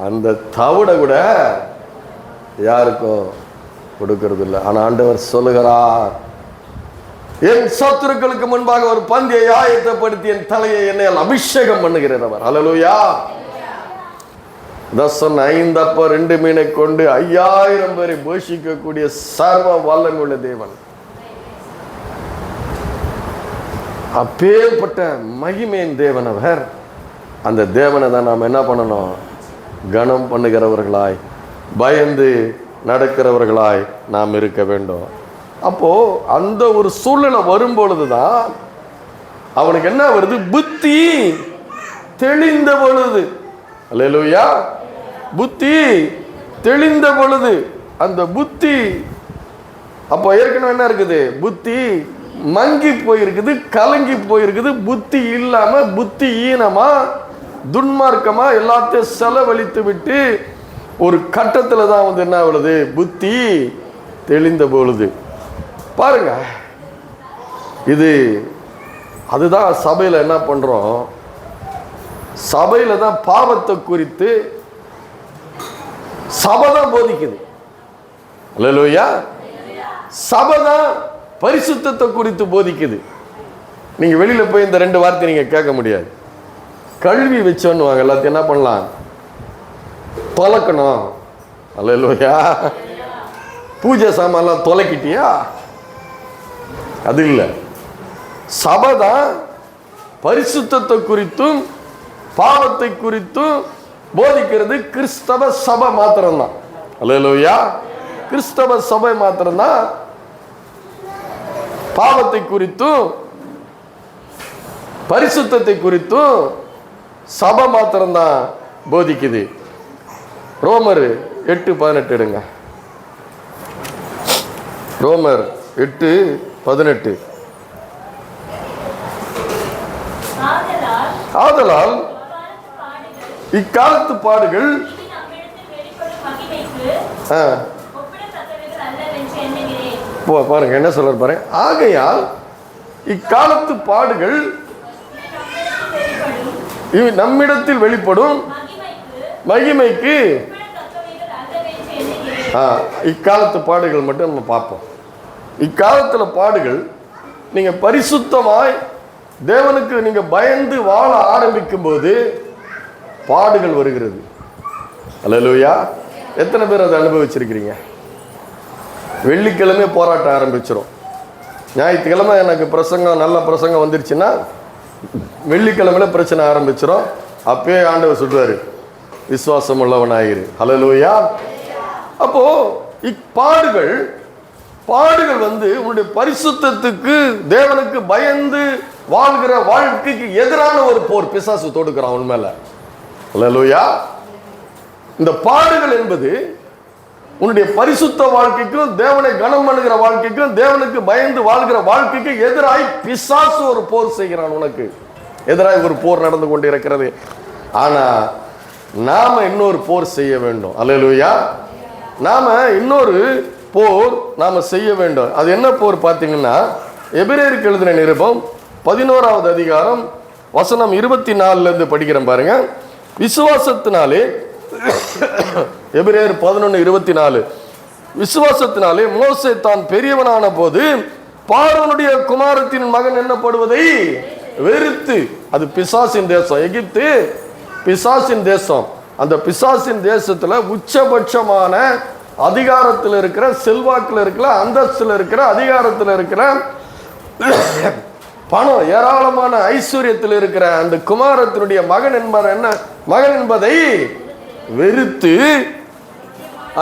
அந்த தவிட கூட யாருக்கும் கொடுக்கறது இல்லை. ஆனா ஆண்டவர் சொல்லுகிறார், என் சத்துருக்களுக்கு முன்பாக ஒரு பந்தியை ஆயத்தப்படுத்தி என் தலையை எண்ணெயால் அபிஷேகம் பண்ணுகிறவர். அல்லேலூயா. சொன்ன 5 அப்பம் 2 மீனை கொண்டு 5000 பேரை போஷிக்கக்கூடிய சர்வ வல்லமையுள்ள தேவன். அப்பேற்பட்ட மகிமையின் தேவன் அவர். அந்த தேவனை தான் நாம் என்ன பண்ணணும், கனம் பண்ணுகிறவர்களாய், பயந்து நடக்கிறவர்களாய் நாம் இருக்க வேண்டும். அப்போ அந்த ஒரு சூழ்நிலை வரும்பொழுதுதான் அவனுக்கு என்ன வருது, புத்தி தெளிந்த பொழுது. அல்லேலூயா. புத்தி தெளிந்த பொழுது, அந்த புத்தி அப்போ ஏற்கனவே என்ன இருக்குது, புத்தி மங்கி போயிருக்குது, கலங்கி போயிருக்குது. புத்தி இல்லாம, புத்தி ஈனமா, துன்மார்க்கமா எல்லாத்தையும் செலவழித்து விட்டு ஒரு கட்டத்தில் தான் வந்து என்ன ஆகுது, புத்தி தெளிந்த பொழுது. பாருங்க, இது அதுதான் சபையில் என்ன பண்றோம், சபையில தான் பாவத்தை குறித்து சபை தான் போதிக்குது. அல்லேலூயா. சபை தான் பரிசுத்தத்தை குறித்து போதிக்குது. நீங்க வெளியில போய் இந்த 2 வார்த்தை நீங்க கேட்க முடியாது. கல்வி வச்சோன்னு வாங்க, எல்லாத்தையும் என்ன பண்ணலாம், தொலைக்கணும். அல்லேலூயா. பூஜை சாமான்லாம் தொலைக்கிட்டியா, அது இல்லை. சபை தான் பரிசுத்தத்தை குறித்தும் பாவத்தை குறித்தும் போதிக்கிறது. கிறிஸ்தவ சபை மாத்திரம்தான். அல்லேலூயா. கிறிஸ்தவ சபை மாத்திரம்தான் பாவத்தை குறித்தும் பரிசுத்தத்தை குறித்தும் சபை மாத்திரம்தான் போதிக்குது. ரோமர் 8:18 எடுங்க. ரோமர் 8:18. ஆதலால் இக்காலத்து பாடுகள் பாருங்க என்ன சொல்ற பாருங்க. ஆகையால் இக்காலத்து பாடுகள் நம்மிடத்தில் வெளிப்படும் மகிமைக்கு. இக்காலத்து பாடுகள் மட்டும் நம்ம பார்ப்போம். இக்காலத்துல பாடுகள், நீங்க பரிசுத்தமாய் தேவனுக்கு நீங்க பயந்து வாழ ஆரம்பிக்கும் போது பாடுகள் வருகிறது. அல்லேலூயா. எத்தனை பேர் அதை அனுபவிச்சிருக்கிறீங்க? வெள்ளிக்கிழமை போராட்டம் ஆரம்பிச்சிடும். ஞாயிற்றுக்கிழமை எனக்கு பிரசங்கம், நல்ல பிரசங்கம் வந்துருச்சுன்னா வெள்ளிக்கிழமையில பிரச்சனை ஆரம்பிச்சிடும். அப்பயே ஆண்டவர் சொல்றாரு, விசுவாசம் உள்ளவனாயிரு. அல்லேலூயா. அப்போ இப்பாடுகள் வந்து உன்னுடைய பரிசுத்தத்துக்கு, தேவனுக்கு பயந்து வாழ்கிற வாழ்க்கைக்கு எதிரான ஒரு போர் பிசாசு தொடுக்கிறான் உண்மையில. அல்லேலூயா. இந்த பாடுகள் என்பது உன்னுடைய பரிசுத்த வாழ்க்கைக்கும், தேவனை கனம் பண்ணுகிற வாழ்க்கைக்கும், தேவனுக்கு பயந்து வாழ்கிற வாழ்க்கைக்கு எதிராய் பிசாசு ஒரு போர் செய்கிறான். உனக்கு எதிராய் ஒரு போர் நடந்து கொண்டு இருக்கிறது. ஆனா நாம இன்னொரு போர் செய்ய வேண்டும். அல்லேலூயா. நாம இன்னொரு போர் நாம செய்ய வேண்டும். அது என்ன போர் பார்த்தீங்கன்னா, எபிரேயருக்கு எழுதின நிருபம் 11வது அதிகாரம் வசனம் 24 படிக்கிறேன் பாருங்க. விசுவாசத்தினாலே, எபிரேயர் 11:24, விசுவாசத்தினாலே மோசே தான் பெரியவனான போது பார்வோனுடைய குமாரத்தின் மகன் என்னப்படுவதை வெறுத்து, அது பிசாசின் தேசம், எகிப்து பிசாசின் தேசம். அந்த பிசாசின் தேசத்துல உச்சபட்சமான அதிகாரத்தில் இருக்கிற, செல்வாக்கில் இருக்கிற, அந்தஸ்தில் இருக்கிற, அதிகாரத்தில் இருக்கிற, பணம் ஏராளமான ஐஸ்வர்யத்தில் இருக்கிற அந்த குமாரத்தினுடைய மகன் என்பதை வெறுத்து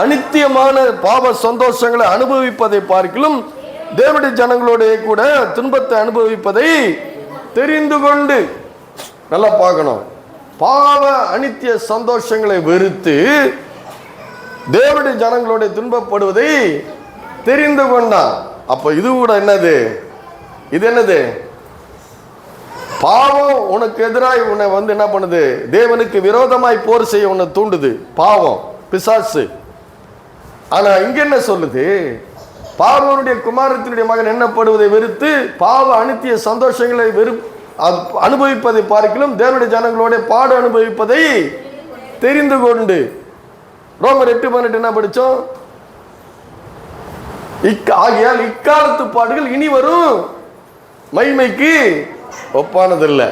அனித்தியமான பாவ சந்தோஷங்களை அனுபவிப்பதை பார்க்கிலும் தேவனுடைய ஜனங்களோட கூட துன்பத்தை அனுபவிப்பதை தெரிந்து கொண்டு, நல்லா பார்க்கணும், பாவ அனித்திய சந்தோஷங்களை வெறுத்து தேவனுடைய ஜனங்களோட துன்பப்படுவதை தெரிந்து கொண்டான். அப்ப இது கூட என்னது? இது என்னது? பாவம் உனக்கு எதிராய் உன்னை என்ன பண்ணுது? தேவனுக்கு விரோதமாய் போர் செய்ய உன்னை தூண்டுது பாவம், பிசாசு. ஆனா இங்க என்ன சொல்லுது? பார்வோனுடைய குமாரத்தினுடைய மகன் என்னப்படுவதை வெறுத்து பாவ அனித்திய சந்தோஷங்களை அனுபவிப்பதை பார்க்கிலும் தேவனுடைய ஜனங்களோட பாடு அனுபவிப்பதை தெரிந்து கொண்டு. ரோமர் 8:18 என்ன படிச்சோம்? ஆகையால் இக்காலத்து பாடுகள் இனி வரும் மகிமைக்கு ஒப்பானதில்லை.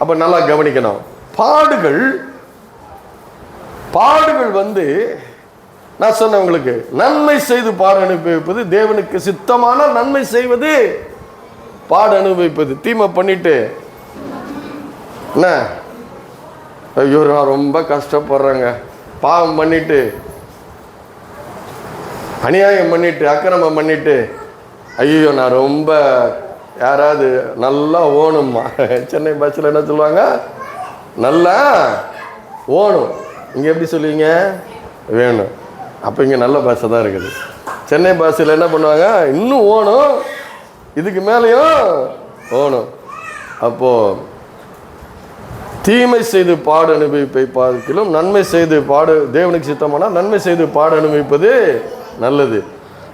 அப்ப நல்லா கவனிக்கணும். பாடுகள் நான் சொன்ன உங்களுக்கு, நன்மை செய்து பாடு அனுபவிப்பது, தேவனுக்கு சித்தமான நன்மை செய்வது பாடு அனுபவிப்பது. தீமை பண்ணிட்டு என்ன, ஐயோ நான் ரொம்ப கஷ்டப்படுறேங்க, பாவம் பண்ணிட்டு, அநியாயம் பண்ணிட்டு, அக்கிரமம் பண்ணிட்டு, ஐயோ நான் ரொம்ப, யாராவது நல்லா ஓணும்மா, சென்னை பஸ்ஸில் என்ன சொல்லுவாங்க, நல்லா ஓணும். இங்கே எப்படி சொல்லுவீங்க? வேணும். அப்போ இங்கே நல்ல பாஷை தான் இருக்குது. சென்னை பாஷையில் என்ன பண்ணுவாங்க? இன்னும் ஓணும், இதுக்கு மேலேயும் ஓணும். அப்போது தீமை செய்து பாடு அனுபவிப்பை பார்க்கிலும் நன்மை செய்து பாடு, தேவனுக்கு சித்தமானால் நன்மை செய்து பாடு அனுபவிப்பது நல்லது.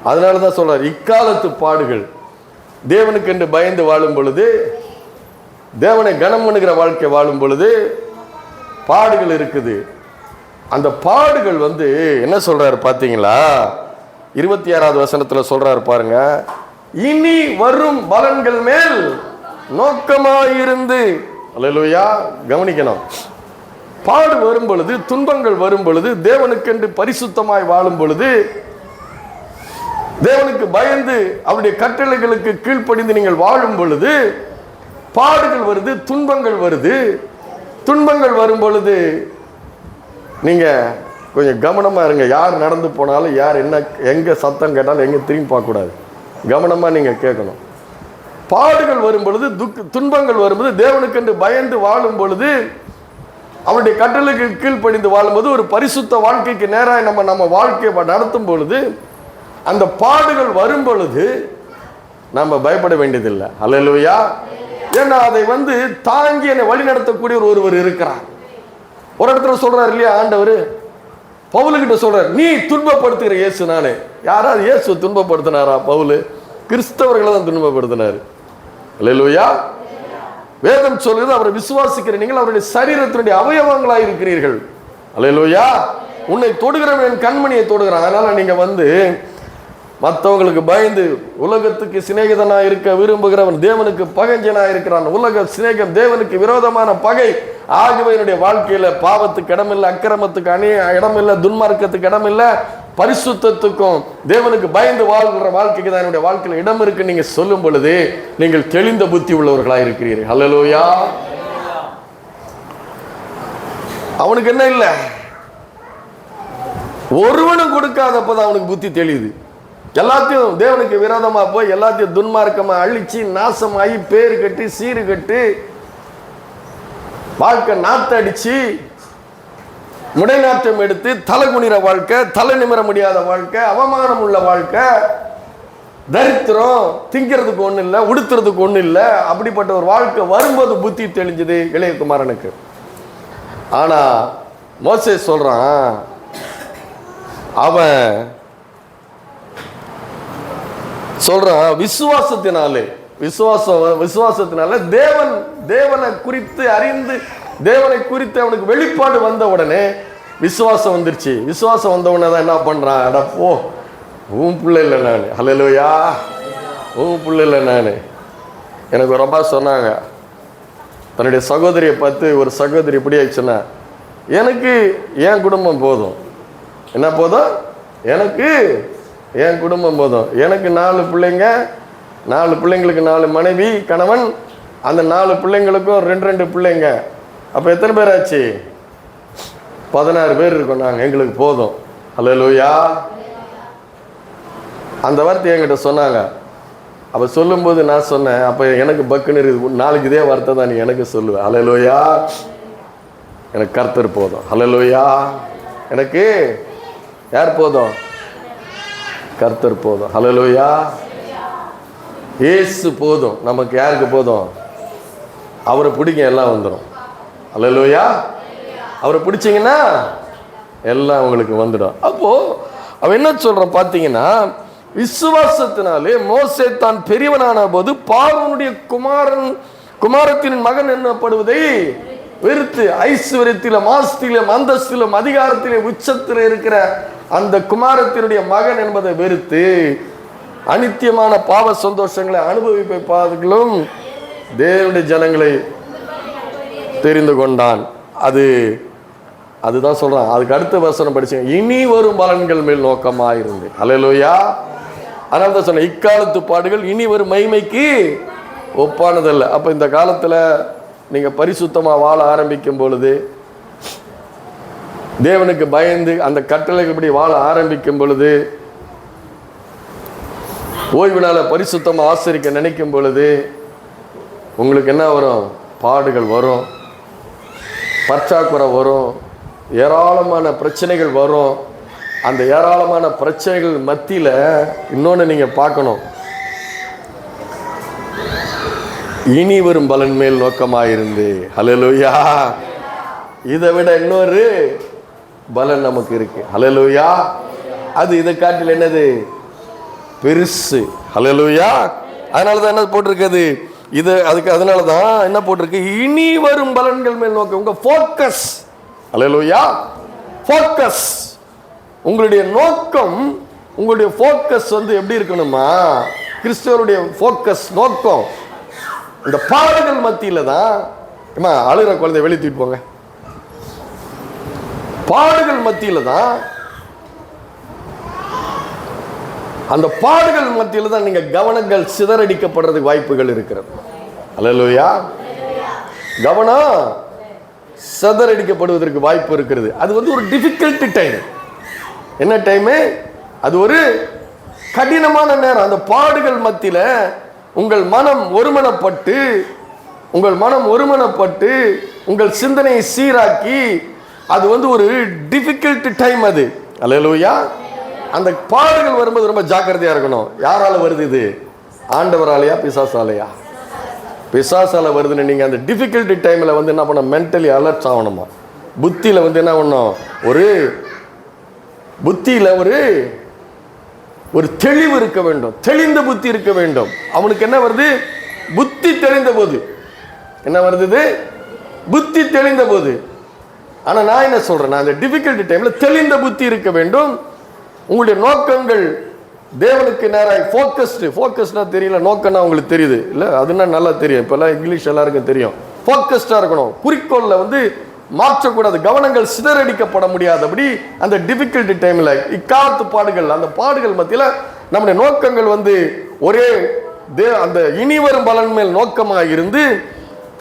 அதனால தான் சொல்றார், இக்காலத்து பாடுகள் தேவனுக்கு என்று பயந்து வாழும் பொழுது, தேவனை கனம் பண்ணுகிற வாழ்க்கை வாழும் பொழுது பாடுகள் இருக்குது. அந்த பாடுகள் என்ன சொல்றாரு பார்த்தீங்களா? 26வது வசனத்துல சொல்றாரு பாருங்க, இனி வரும் பலன்கள் மேல் நோக்கமாயிருந்து. அல்லேலூயா. கவனிக்கணும். பாடு வரும் பொழுது, துன்பங்கள் வரும் பொழுது, தேவனுக்கென்று பரிசுத்தமாய் வாழும் பொழுது, தேவனுக்கு பயந்து அவருடைய கட்டளைகளுக்கு கீழ்ப்படிந்து நீங்கள் வாழும் பொழுது பாடுகள் வருது, துன்பங்கள் வருது. துன்பங்கள் வரும் பொழுது நீங்க கொஞ்சம் கவனமா இருங்க. யார் நடந்து போனாலும், யார் என்ன எங்க சத்தம் கேட்டாலும் எங்க திரும்பி பார்க்க கூடாது. கவனமா நீங்க கேட்கணும். பாடுகள் வரும் பொழுது, துன்பங்கள் வரும்போது, தேவனுக்கென்று பயந்து வாழும் பொழுது, அவருடைய கட்டளைக்கு கீழ்ப்படிந்து வாழும்போது, ஒரு பரிசுத்த வாழ்க்கைக்கு நேராக நம்ம வாழ்க்கையை நடத்தும் பொழுது, அந்த பாடுகள் வரும் பொழுது நம்ம பயப்பட வேண்டியதில்லை. அல்லேலூயா. ஏன்னா அதை தாங்கி என்னை வழி நடத்தக்கூடிய ஒருவர் இருக்கிறார். ஒரு இடத்துல சொல்றாரு இல்லையா ஆண்டவர், பவுலுக்கிட்ட சொல்றாரு, நீ துன்பப்படுத்துகிற இயேசு நானே. யாராவது இயேசு துன்பப்படுத்தினாரா? பவுலு கிறிஸ்தவர்களை தான் துன்பப்படுத்தினாரு. அல்லேலூயா. வேதம் சொல்லுது, அவரை விசுவாசிக்கிற நீங்கள் அவருடைய சரீரத்தினுடைய அவயவங்களாக இருக்கிறீர்கள். அல்லேலூயா. உன்னை தொடுகிறவன் கண்மணியை தொடுகிறான். அதனால நீங்க மற்றவங்களுக்கு பயந்து உலகத்துக்கு சிநேகிதனாக இருக்க விரும்புகிறவன் தேவனுக்கு பகைஞ்சனாக இருக்கிறான். உலக சிநேகம் தேவனுக்கு விரோதமான பகை. ஆகவே என்னுடைய வாழ்க்கையில பாவத்துக்கு இடமில்லை, அக்கிரமத்துக்கு இடமில்லை, துன்மார்க்கத்துக்கு இடமில்லை, பரிசுத்தத்துக்கும் தேவனுக்கு பயந்து வாழ்கிற வாழ்க்கைக்கு தான் என்னுடைய வாழ்க்கையில் இடம் இருக்கு நீங்க சொல்லும் பொழுது நீங்கள் தெளிந்த புத்தி உள்ளவர்களாக இருக்கிறீர்கள். அல்லேலூயா. அவனுக்கு என்ன இல்லை, ஒருவனும் கொடுக்காதப்பதான் அவனுக்கு புத்தி தெளியுது. எல்லாத்தையும் தேவனுக்கு விரோதமா போய் எல்லாத்தையும் துன்மார்க்கமா அழிச்சு நாசமாகி பேரு கட்டி சீரு கட்டி வாழ்க்கை நாத்தடிச்சு முடைநாட்டம் எடுத்து தலை குனிற வாழ்க்கை, தலை நிமிர முடியாத வாழ்க்கை, அவமானம் உள்ள வாழ்க்கை, தரித்திரம், திங்கிறதுக்கு ஒண்ணு இல்லை, உடுத்துறதுக்கு ஒண்ணு இல்லை, அப்படிப்பட்ட ஒரு வாழ்க்கை வரும்போது புத்தி தெளிஞ்சது இளையகுமாரனுக்கு. ஆனா மோசே சொல்றான், அவன் சொல்றான் விசுவாசத்தினால தேவனை குறித்து அறிந்து தேவனை குறித்து அவனுக்கு வெளிப்பாடு வந்த உடனே விசுவாசம் வந்துருச்சு. விசுவாசம் வந்த உடனே தான் என்ன பண்றான், அட போ உன் பிள்ளை இல்லை நான். ஹல்லேலூயா. உன் பிள்ளை இல்லை நான். எனக்கு ஒரு அம்மா சொன்னாங்க, தன்னுடைய சகோதரியை பார்த்து, ஒரு சகோதரி இப்படி ஆயிடுச்சுன்னா, எனக்கு என் குடும்பம் போதும். என்ன போதும்? எனக்கு என் குடும்பம் போதும். எனக்கு 4 பிள்ளைங்க, 4 பிள்ளைங்களுக்கு 4 மனைவி கணவன், அந்த 4 பிள்ளைங்களுக்கும் 2 பிள்ளைங்க. அப்போ எத்தனை பேர் ஆச்சு? 16 பேர் இருக்கோம் நாங்கள். எங்களுக்கு போதும். ஹல்லேலூயா. அந்த வார்த்தை என்கிட்ட சொன்னாங்க. அப்போ சொல்லும்போது நான் சொன்னேன், அப்போ எனக்கு பக்குன்னு இருக்குது, நாளைக்கு இதே வார்த்தை தான் நீ எனக்கு சொல்லுவேன். ஹல்லேலூயா. எனக்கு கர்த்தர் போதும். ஹல்லேலூயா. எனக்கு யார் போதும்? கர்த்தர் போதும். ஹல்லேலூயா. இயேசு போதும். நமக்கு யாருக்கு போதும்? அவரை பிடிங்க, எல்லாம் வந்துடும். ஹல்லேலூயா. அவரை பிடிச்சிங்கன்னா எல்லாம் உங்களுக்கு வந்துடும். அப்போ அவன் என்ன சொல்றான் பார்த்தீங்கன்னா, விசுவாசத்தினாலே மோசே தான் பெரியவனான போது பார்வோனுடைய குமாரத்தின் மகன் என்னப்படுவதை வெறுத்து, ஐஸ்வர்யத்திலும் ஆஸ்தியிலும் அந்தஸ்திலும் அதிகாரத்திலும் உச்சத்தில் இருக்கிற அந்த குமாரத்தினுடைய மகன் என்பதை வெறுத்து அனித்தியமான பாவ சந்தோஷங்களை அனுபவிப்பதும் தேவனுடைய ஜனங்களை தெரிந்து கொண்டான். அதுதான் சொல்றான். அதுக்கு அடுத்த வசனம் படிச்சேன், இனி வரும் பலன்கள் மேல் நோக்கமாயிருந்து. ஹல்லேலூயா. அதனால தான் சொன்னேன், இக்காலத்து பாடுகள் இனி வரும் மகிமைக்கு ஒப்பானதல்ல. அப்போ இந்த காலத்தில் நீங்கள் பரிசுத்தமாக வாழ ஆரம்பிக்கும் பொழுது, தேவனுக்கு பயந்து அந்த கட்டளைப்படி வாழ ஆரம்பிக்கும் பொழுது, ஓய்வு நாளை பரிசுத்தமாக ஆசரிக்க நினைக்கும் பொழுது உங்களுக்கு என்ன வரும்? பாடுகள் வரும், பற்றாக்குறை வரும், ஏராளமான பிரச்சனைகள் வரும். அந்த ஏராளமான பிரச்சனைகள் மத்தியில் இன்னொன்று நீங்கள் பார்க்கணும், இனி வரும் பலன் மேல் நோக்கமாயிருந்து. ஹல்லேலூயா. இதை விட இன்னொரு பலன் நமக்கு இருக்கு. ஹல்லேலூயா. அது இதை காட்டில் என்னது? பெருசு. ஹல்லேலூயா. அதனால தான் என்ன போட்டிருக்குது இது, அதுக்கு அதனால தான் என்ன போட்டிருக்கு? இனி வரும் பலன்கள் மேல் நோக்கம். உங்க ஃபோக்கஸ். ஹல்லேலூயா. ஃபோக்கஸ். உங்களுடைய நோக்கம், உங்களுடைய ஃபோக்கஸ் எப்படி இருக்கணுமா? கிறிஸ்துவருடைய ஃபோக்கஸ், நோக்கம் இந்த பாடுகள் மத்தியில தான். அழுகிற குழந்தை வெளியே தூக்கிட்டு போங்க. பாடுகள் மத்தியில தான், அந்த பாடுகள் மத்தியில தான் நீங்க கவனங்கள் சிதறடிக்கப்படுறதுக்கு வாய்ப்புகள் இருக்கிறது. ஹல்லேலூயா. கவனம் சிதறடிக்கப்படுவதற்கு வாய்ப்பு இருக்கிறது. அது ஒரு டிஃபிகல்ட் டைம். என்ன டைம்? அது ஒரு கடினமான நேரம். அந்த பாடுகள் மத்தியில உங்கள் மனம் ஒருமனப்பட்டு உங்கள் சிந்தனையை சீராக்கி, அது ஒரு டிஃபிகல்ட் டைம் அது. ஹல்லேலூயா. அந்த பாடுகள் வரும்போது ரொம்ப ஜாக்கிரதையா இருக்கணும். யாரால வருது இது? ஆண்டவராலையா பிசாசாலையா? பிசாசால வருதுன்னு நீங்க அந்த டிஃபிகல்ட் டைம்ல என்ன பண்ண, மென்டலி அலர்ட் ஆகணுமா? புத்தியில என்ன பண்ணணும்? புத்தியில ஒரு தெளிவு இருக்க வேண்டும், தெளிந்த புத்தி இருக்க வேண்டும். அவனுக்கு என்ன வருது? புத்தி தெளிந்த போது. என்ன வருது? புத்தி தெளிந்த போது. ஆனா நான் என்ன சொல்றேன், அந்த டிஃபிகல்ட் டைம்ல தெளிந்த புத்தி இருக்க வேண்டும். உங்களுடைய நோக்கங்கள் தேவனுக்கு நேராக ஃபோக்கஸ்னா தெரியல, நோக்கம்னா உங்களுக்கு தெரியுது இல்லை? அதுனா நல்லா தெரியும். இப்போல்லாம் இங்கிலீஷ் எல்லாருக்கும் தெரியும். ஃபோக்கஸ்டாக இருக்கணும். குறிக்கோளில் மாற்றக்கூடாது. கவனங்கள் சிதறடிக்கப்பட முடியாதபடி அந்த டிஃபிகல்ட் டைமில், இக்காலத்து பாடுகள், அந்த பாடுகள் மத்தியில் நம்முடைய நோக்கங்கள் ஒரே அந்த இனி வரும் பலன் மேல் நோக்கமாக இருந்து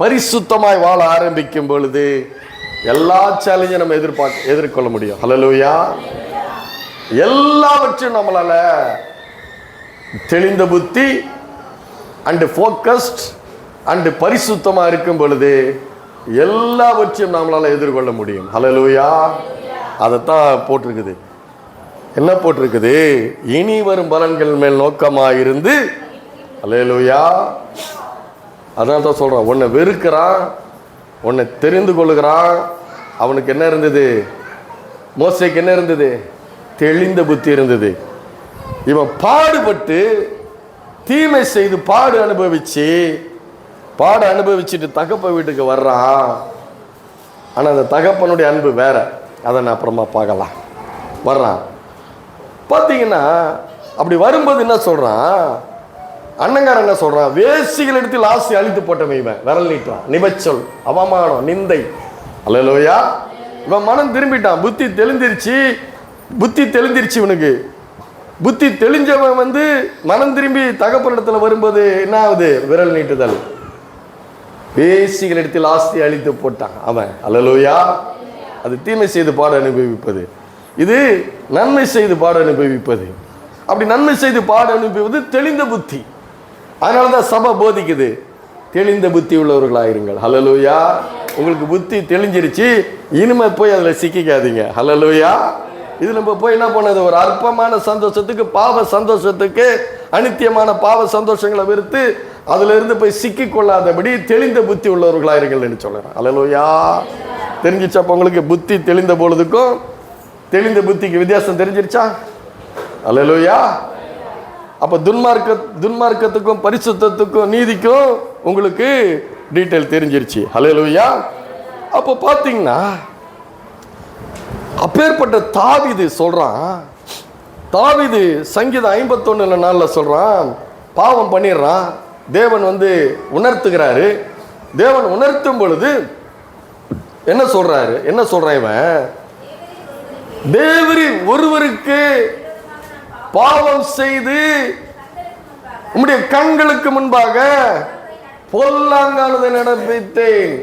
பரிசுத்தமாய் வாழ ஆரம்பிக்கும் பொழுது எல்லா சேலஞ்சும் நம்ம எதிர்கொள்ள முடியும். ஹல்லேலூயா. எல்லாவற்றையும் நம்மளால தெளிந்த புத்தி அண்ட் ஃபோக்கஸ்ட் அண்ட் பரிசுத்தமா இருக்கும் பொழுது எல்லாவற்றையும் நம்மளால எதிர்கொள்ள முடியும். ஹல்லேலூயா. அதைத்தான் போட்டிருக்குது. என்ன போட்டிருக்குது? இனி வரும் பலன்கள் மேல் நோக்கமாயிருந்து. ஹல்லேலூயா. அதனால தான் சொல்றான், உன்னை வெறுக்கிறான், உன்னை தெரிந்து கொள்ளுகிறான். அவனுக்கு என்ன இருந்தது? மோசேக்கு என்ன இருந்தது? தெளிந்த புத்தி இருந்தது. இவன் பாடுபட்டு தீமை செய்து பாடு அனுபவிச்சுட்டு தகப்ப வீட்டுக்கு வர்றான். ஆனால் அந்த தகப்பனுடைய அன்பு வேற. அதை நான் அப்புறமா பார்க்கலாம். வர்றான். பார்த்தீங்கன்னா அப்படி வரும்போது என்ன சொல்றான், அண்ணங்காரன் என்ன சொல்றான், வேசிகள் எடுத்து ஆசை அழித்து போட்டவன் இவன் விரல் நீட்டான், நிபச்சொல், அவமானம், நிந்தை. அல்லேலூயா. இவன் மனம் திரும்பிட்டான், புத்தி தெளிஞ்சிருச்சு இவனுக்கு. புத்தி தெளிஞ்சவன் வந்து மனம் திரும்பி தகப்பனிடத்துல வரும்போது என்ன ஆகுது, விரல் நீட்டுதல். வேசிகள் இடத்தில் ஆஸ்தி அழித்து போட்டான் அவன். அல்லேலூயா. அது தீமை செய்து பாட அனுபவிப்பது, இது நன்மை செய்து பாட அனுபவிப்பது. அப்படி நன்மை செய்து பாட அனுபவிப்பது தெளிந்த புத்தி. அதனாலதான் சபை போதிக்குது, தெளிந்த புத்தி உள்ளவர்களாயிருங்கள். ஹல்லேலூயா. உங்களுக்கு புத்தி தெளிஞ்சிருச்சு, இனிமே போய் அதுல சிக்கிக்காதீங்க. ஹல்லேலூயா. இது நம்ம போய் என்ன பண்ணது, ஒரு அற்பமான சந்தோஷத்துக்கு, பாவ சந்தோஷத்துக்கு, அனித்தியமான பாவ சந்தோஷங்களை வெறுத்து அதுல இருந்து போய் சிக்கி கொள்ளாதபடி தெளிந்த புத்தி உள்ளவர்களாயிருங்கள் என்று சொல்றேன். ஹல்லேலூயா. தெரிஞ்சிச்சா உங்களுக்கு புத்தி தெளிந்த பொழுதுக்கும் தெளிந்த புத்திக்கு வித்தியாசம் தெரிஞ்சிருச்சா? ஹல்லேலூயா. அப்ப துன்மார்க்கத்துக்கும் பரிசுத்தத்துக்கும் நீதிக்கும் உங்களுக்கு டீட்டெயில் தெரிஞ்சிருச்சு. ஹல்லேலூயா. அப்போ பாத்தீங்கன்னா அப்பேற்பட்ட தாவீது சொல்றான், தாவீது சங்கீதம் 51:4 சொல்றான், பாவம் பண்ணிடுறான், தேவன் வந்து உணர்த்துகிறாரு. தேவன் உணர்த்தும் பொழுது என்ன சொல்றாரு, என்ன சொல்றான் இவன், தேவரின் ஒருவருக்கு பாவம் செய்து உம்முடைய கண்களுக்கு முன்பாக பொல்லாங்கானதை நடப்பித்தேன்.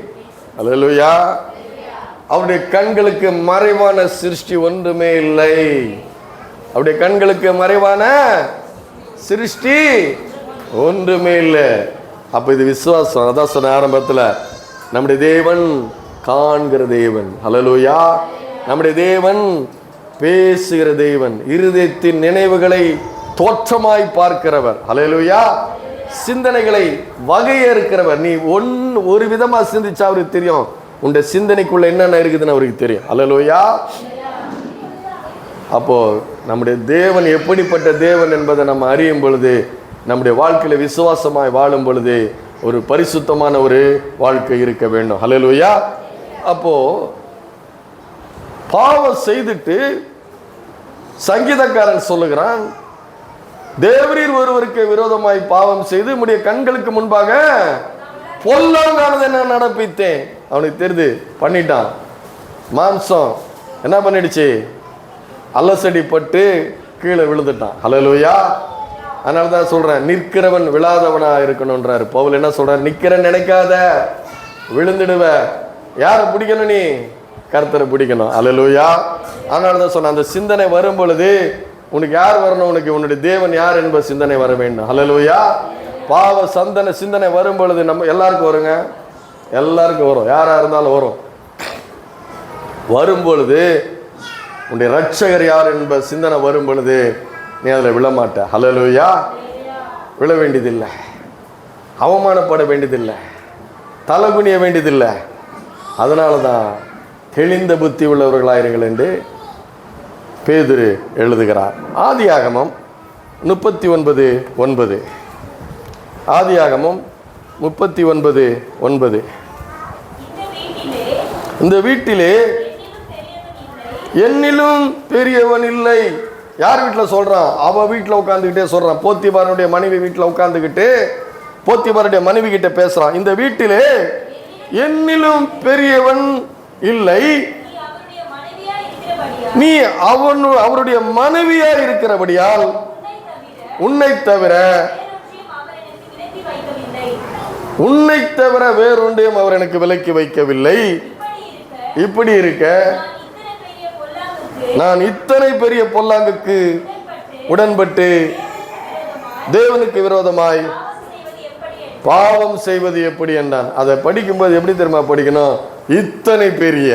அல்லேலூயா. அவருடைய கண்களுக்கு மறைவான சிருஷ்டி ஒன்றுமே இல்லை. அவருடைய கண்களுக்கு மறைவான சிருஷ்டி ஒன்றுமே இல்லை. அப்ப இது விசுவாசம். அதான் சொன்ன ஆரம்பத்தில், நம்முடைய தேவன் காண்கிற தேவன். ஹல்லேலூயா. நம்முடைய தேவன் பேசுகிற தேவன், இருதயத்தின் நினைவுகளை தோற்றமாய் பார்க்கிறவர். ஹல்லேலூயா. சிந்தனைகளை வகையறுக்கிறவர். நீ ஒரு விதமா சிந்திச்சா அவருக்கு தெரியும், உன்னுடைய சிந்தனைக்குள்ள என்னென்ன இருக்குதுன்னு அவருக்கு தெரியும். ஹல்லேலூயா. அப்போ நம்முடைய தேவன் எப்படிப்பட்ட தேவன் என்பதை நம்ம அறியும் பொழுது, நம்முடைய வாழ்க்கையில விசுவாசமாய் வாழும் பொழுது ஒரு பரிசுத்தமான ஒரு வாழ்க்கை இருக்க வேண்டும். ஹல்லேலூயா. அப்போ பாவம் செய்துட்டு சங்கீதக்காரன் சொல்லுகிறான், தேவரீர் ஒருவருக்கு விரோதமாய் பாவம் செய்து உம்முடைய கண்களுக்கு முன்பாக பொல்லாங்கானதை என்ன நடப்பித்தேன். அவனுக்கு தெரிந்து பண்ணிட்டான். மாம்சம் என்ன பண்ணிடுச்சு, அலசடி பட்டு கீழே விழுந்துட்டான். ஹல்லேலூயா. அதனால தான் சொல்றேன், நிற்கிறவன் விழாதவனா இருக்கணும்ன்றாரு பவுல். என்ன சொல்றாரு, நிக்கிறன்னு நினைக்காத, விழுந்துடுவ. யாரை பிடிக்கணும், நீ கர்த்தரை பிடிக்கணும். ஹல்லேலூயா. அதனால தான் சொன்ன, அந்த சிந்தனை வரும் பொழுது உனக்கு யார் வரணும், உனக்கு உன்னுடைய தேவன் யார் என்ப சிந்தனை வர வேண்டும். ஹல்லேலூயா. பாவ சிந்தனை வரும் பொழுது நம்ம எல்லாருக்கும் வருங்க, எல்லாருக்கும் வரும், யாரா இருந்தாலும் வரும். வரும் பொழுது உன்னுடைய ரட்சகர் யார் என்ப சிந்தனை வரும் பொழுது நீ அதில் விழமாட்ட. ஹல்லேலூயா. விழ வேண்டியதில்லை, அவமானப்பட வேண்டியதில்லை, தலகுனிய வேண்டியதில்லை. அதனால தான் தெளிந்த புத்தி உள்ளவர்களாயிருங்கள் என்று பேதுரு எழுதுகிறார். ஆதியாகமம் 39:9. ஆதியாகமம் 39:9. இந்த வீட்டிலே என்னிலும் பெரியவன் இல்லை. யார் வீட்டில் சொல்றான், அவ வீட்டில் உட்காந்துக்கிட்டே சொல்றான். போத்திபாருடைய மனைவி வீட்டில் உட்காந்துக்கிட்டு போத்திபாருடைய மனைவி கிட்ட பேசுறான், இந்த வீட்டிலே என்னிலும் பெரியவன் இல்லை, நீ அவருடைய மனைவியா இருக்கிறபடியால் உன்னை தவிர வேறொன்றையும் அவர் எனக்கு விலக்கி வைக்கவில்லை. இப்படி இருக்க நான் இத்தனை பெரிய பொல்லாங்குக்கு உடன்பட்டு தேவனுக்கு விரோதமாய் பாவம் செய்வது எப்படி என்றான். அதை படிக்கும்போது எப்படி தெரியுமா படிக்கணும், இத்தனை பெரிய.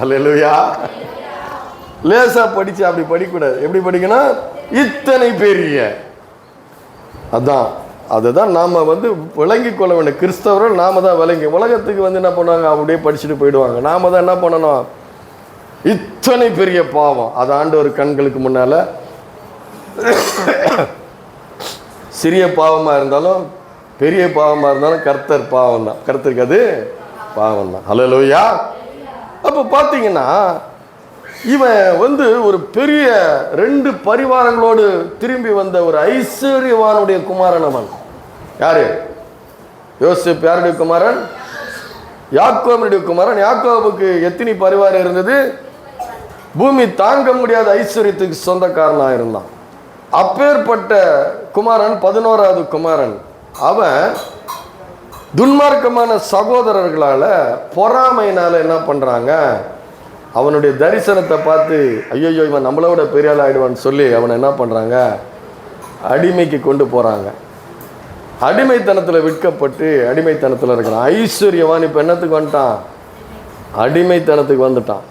அல்லேலூயா. லேசா படிச்சு அப்படி படிக்கூடாது. எப்படி படிக்கணும், இத்தனை பெரிய. அதுதான் நாம விளங்கி கொள்ள வேண்டும். கிறிஸ்தவர்கள் நாம தான் விளங்கி, உலகத்துக்கு என்ன பண்ணுவாங்க, அப்படியே படிச்சுட்டு போயிடுவாங்க. நாம தான் என்ன பண்ணணும், இத்தனை பெரிய பாவம் அது ஆண்டவர் கண்களுக்கு முன்னால சிறிய பாவமா இருந்தாலும் பெரிய பாவமா இருந்தாலும் கர்த்தர் பாவம் தான், கர்த்தருக்கு அது பாவம் தான். ஹல்லேலூயா. அப்ப பாத்தீங்கன்னா இவன் வந்து ஒரு பெரிய 2 பரிவாரங்களோடு திரும்பி வந்த ஒரு ஐஸ்வர்யவானுடைய குமாரன். அவன் யாரு? யோசேப்பு யாருடைய குமாரன்? யாக்கோபுடைய குமாரன். யாக்கோபுக்கு எத்தனை பரிவாரம் இருந்தது? பூமி தாங்க முடியாத ஐஸ்வர்யத்துக்கு சொந்தக்காரனாக இருந்தான். அப்பேற்பட்ட குமாரன் 11வது குமாரன். அவன் துன்மார்க்கமான சகோதரர்களால் பொறாமையினால என்ன பண்ணுறாங்க, அவனுடைய தரிசனத்தை பார்த்து ஐயோ இவன் நம்மளோட பெரிய ஆள் ஆகிடுவான்னு சொல்லி அவனை என்ன பண்ணுறாங்க, அடிமைக்கு கொண்டு போகிறாங்க. அடிமைத்தனத்தில் விற்கப்பட்டு அடிமைத்தனத்தில் இருக்கிறான். ஐஸ்வர்யவான் இப்போ என்னத்துக்கு வந்துட்டான்? அடிமைத்தனத்துக்கு வந்துட்டான்.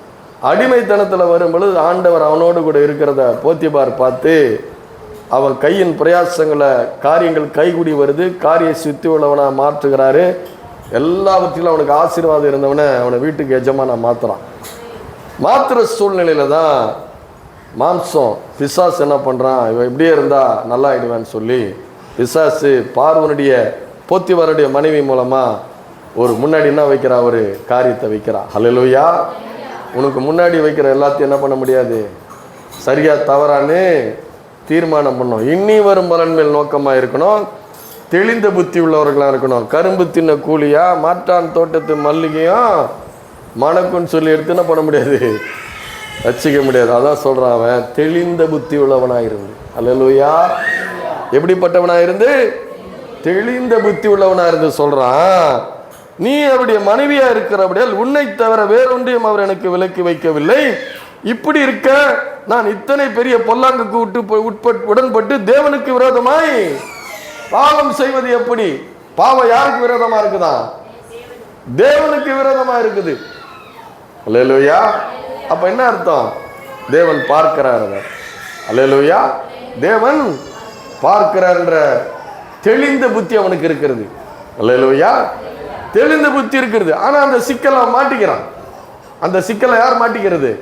அடிமைத்தனத்தில் வரும் பொழுது ஆண்டவர் அவனோடு கூட இருக்கிறத போத்திபார் பார்த்து அவன் கையின் பிரயாசங்களை காரியங்கள் கைகூடி வருது, காரிய சுத்தி உள்ளவனாக மாற்றுகிறாரு. எல்லாவற்றிலும் அவனுக்கு ஆசீர்வாதம் இருந்தவனை அவனை வீட்டுக்கு எஜமானா மாற்றுறான். மாற்றுற சூழ்நிலையில் தான் மாம்சம் பிசாசு என்ன பண்ணுறான், இவன் இப்படியே இருந்தால் நல்லா ஆயிடுவான்னு சொல்லி பிசாசு பார்வனுடைய போத்திபாருடைய மனைவி மூலமாக ஒரு முன்னாடி என்ன வைக்கிறா, ஒரு காரியத்தை வைக்கிறான். ஹல்லேலூயா. உனக்கு முன்னாடி வைக்கிற எல்லாத்தையும் என்ன பண்ண முடியாது, சரியா தவறான்னு தீர்மானம் பண்ணோம். இன்னி வரும் பலன் மேல் நோக்கமாக இருக்கணும், தெளிந்த புத்தி உள்ளவர்களாக இருக்கணும். கரும்பு தின்ன கூலியா மாட்டான் தோட்டத்து மல்லிகையும் மணக்குன்னு சொல்லி எடுத்து என்ன பண்ண முடியாது, வச்சிக்க முடியாது. அதான் சொல்கிறான், அவன் தெளிந்த புத்தி உள்ளவனாக இருந்து. அல்லேலூயா. எப்படிப்பட்டவனாக இருந்து? தெளிந்த புத்தி உள்ளவனாக இருந்து சொல்கிறான், நீ அவருடைய மனைவியாக இருக்கிறபடியால் உன்னை தவிர வேறொன்றையும் அவர் எனக்கு விலக்கி வைக்கவில்லை. இப்படி இருக்க நான் இத்தனை பெரிய பொல்லாங்குக்கு உடன்பட்டு தேவனுக்கு விரோதமாய் பாவம் செய்வது எப்படி? பாவம் யாருக்கு விரோதமா இருக்குதா? தேவனுக்கு விரோதமா இருக்குது. அல்லேலூயா. அப்ப என்ன அர்த்தம்? தேவன் பார்க்கிறார். அல்லேலூயா. தேவன் பார்க்கிறார் என்ற தெளிந்த புத்தி அவனுக்கு இருக்கிறது. அல்லேலூயா. தெளிந்த புத்தி இருக்கிறது. ஆனா அந்த சிக்கலை மாட்டிக்கிறான். அந்த சிக்கலை யார் மாட்டிக்கிறது?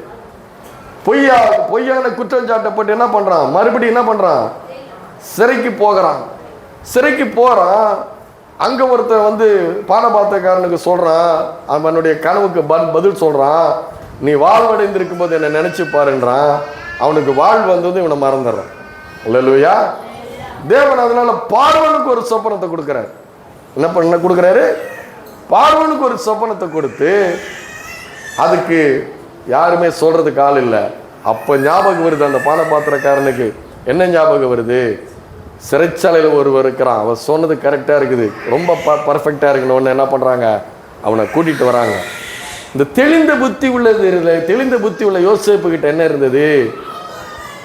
பொய்யான குற்றம் சாட்டப்பட்டு என்ன பண்றான், மறுபடியும் என்ன பண்றான், சிறைக்கு போகிறான். சிறைக்கு போறான். அங்க ஒருத்தர் வந்து பானபாத்திரக்காரனுக்கு சொல்றான், அவனுடைய கனவுக்கு பதில் சொல்றான், நீ வாழ்வடைந்திருக்கும் போது என்ன நினைச்சு பாருன்றான். அவனுக்கு வாழ்வு வந்தது இவனை மறந்துடுறான். அல்லேலூயா. தேவன் அதனால பார்வனுக்கு ஒரு சொப்பனத்தை கொடுக்கிறார். என்ன கொடுக்கிறாரு? பார்வனுக்கு ஒரு சொப்பனத்தை கொடுத்து அதுக்கு யாருமே சொல்றதுக்கு ஆள் இல்லை. அப்போ ஞாபகம் வருது அந்த பானபாத்திரக்காரனுக்கு. என்ன ஞாபகம் வருது? சிறைச்சாலையில் ஒருவர் இருக்கிறான், அவன் சொன்னது கரெக்டாக இருக்குது, ரொம்ப பர்ஃபெக்டாக இருக்கணும்னு என்ன பண்ணுறாங்க, அவனை கூட்டிகிட்டு வராங்க. இந்த தெளிந்த புத்தி உள்ளது, தெளிந்த புத்தி உள்ள யோசேப்பு கிட்ட என்ன இருந்தது?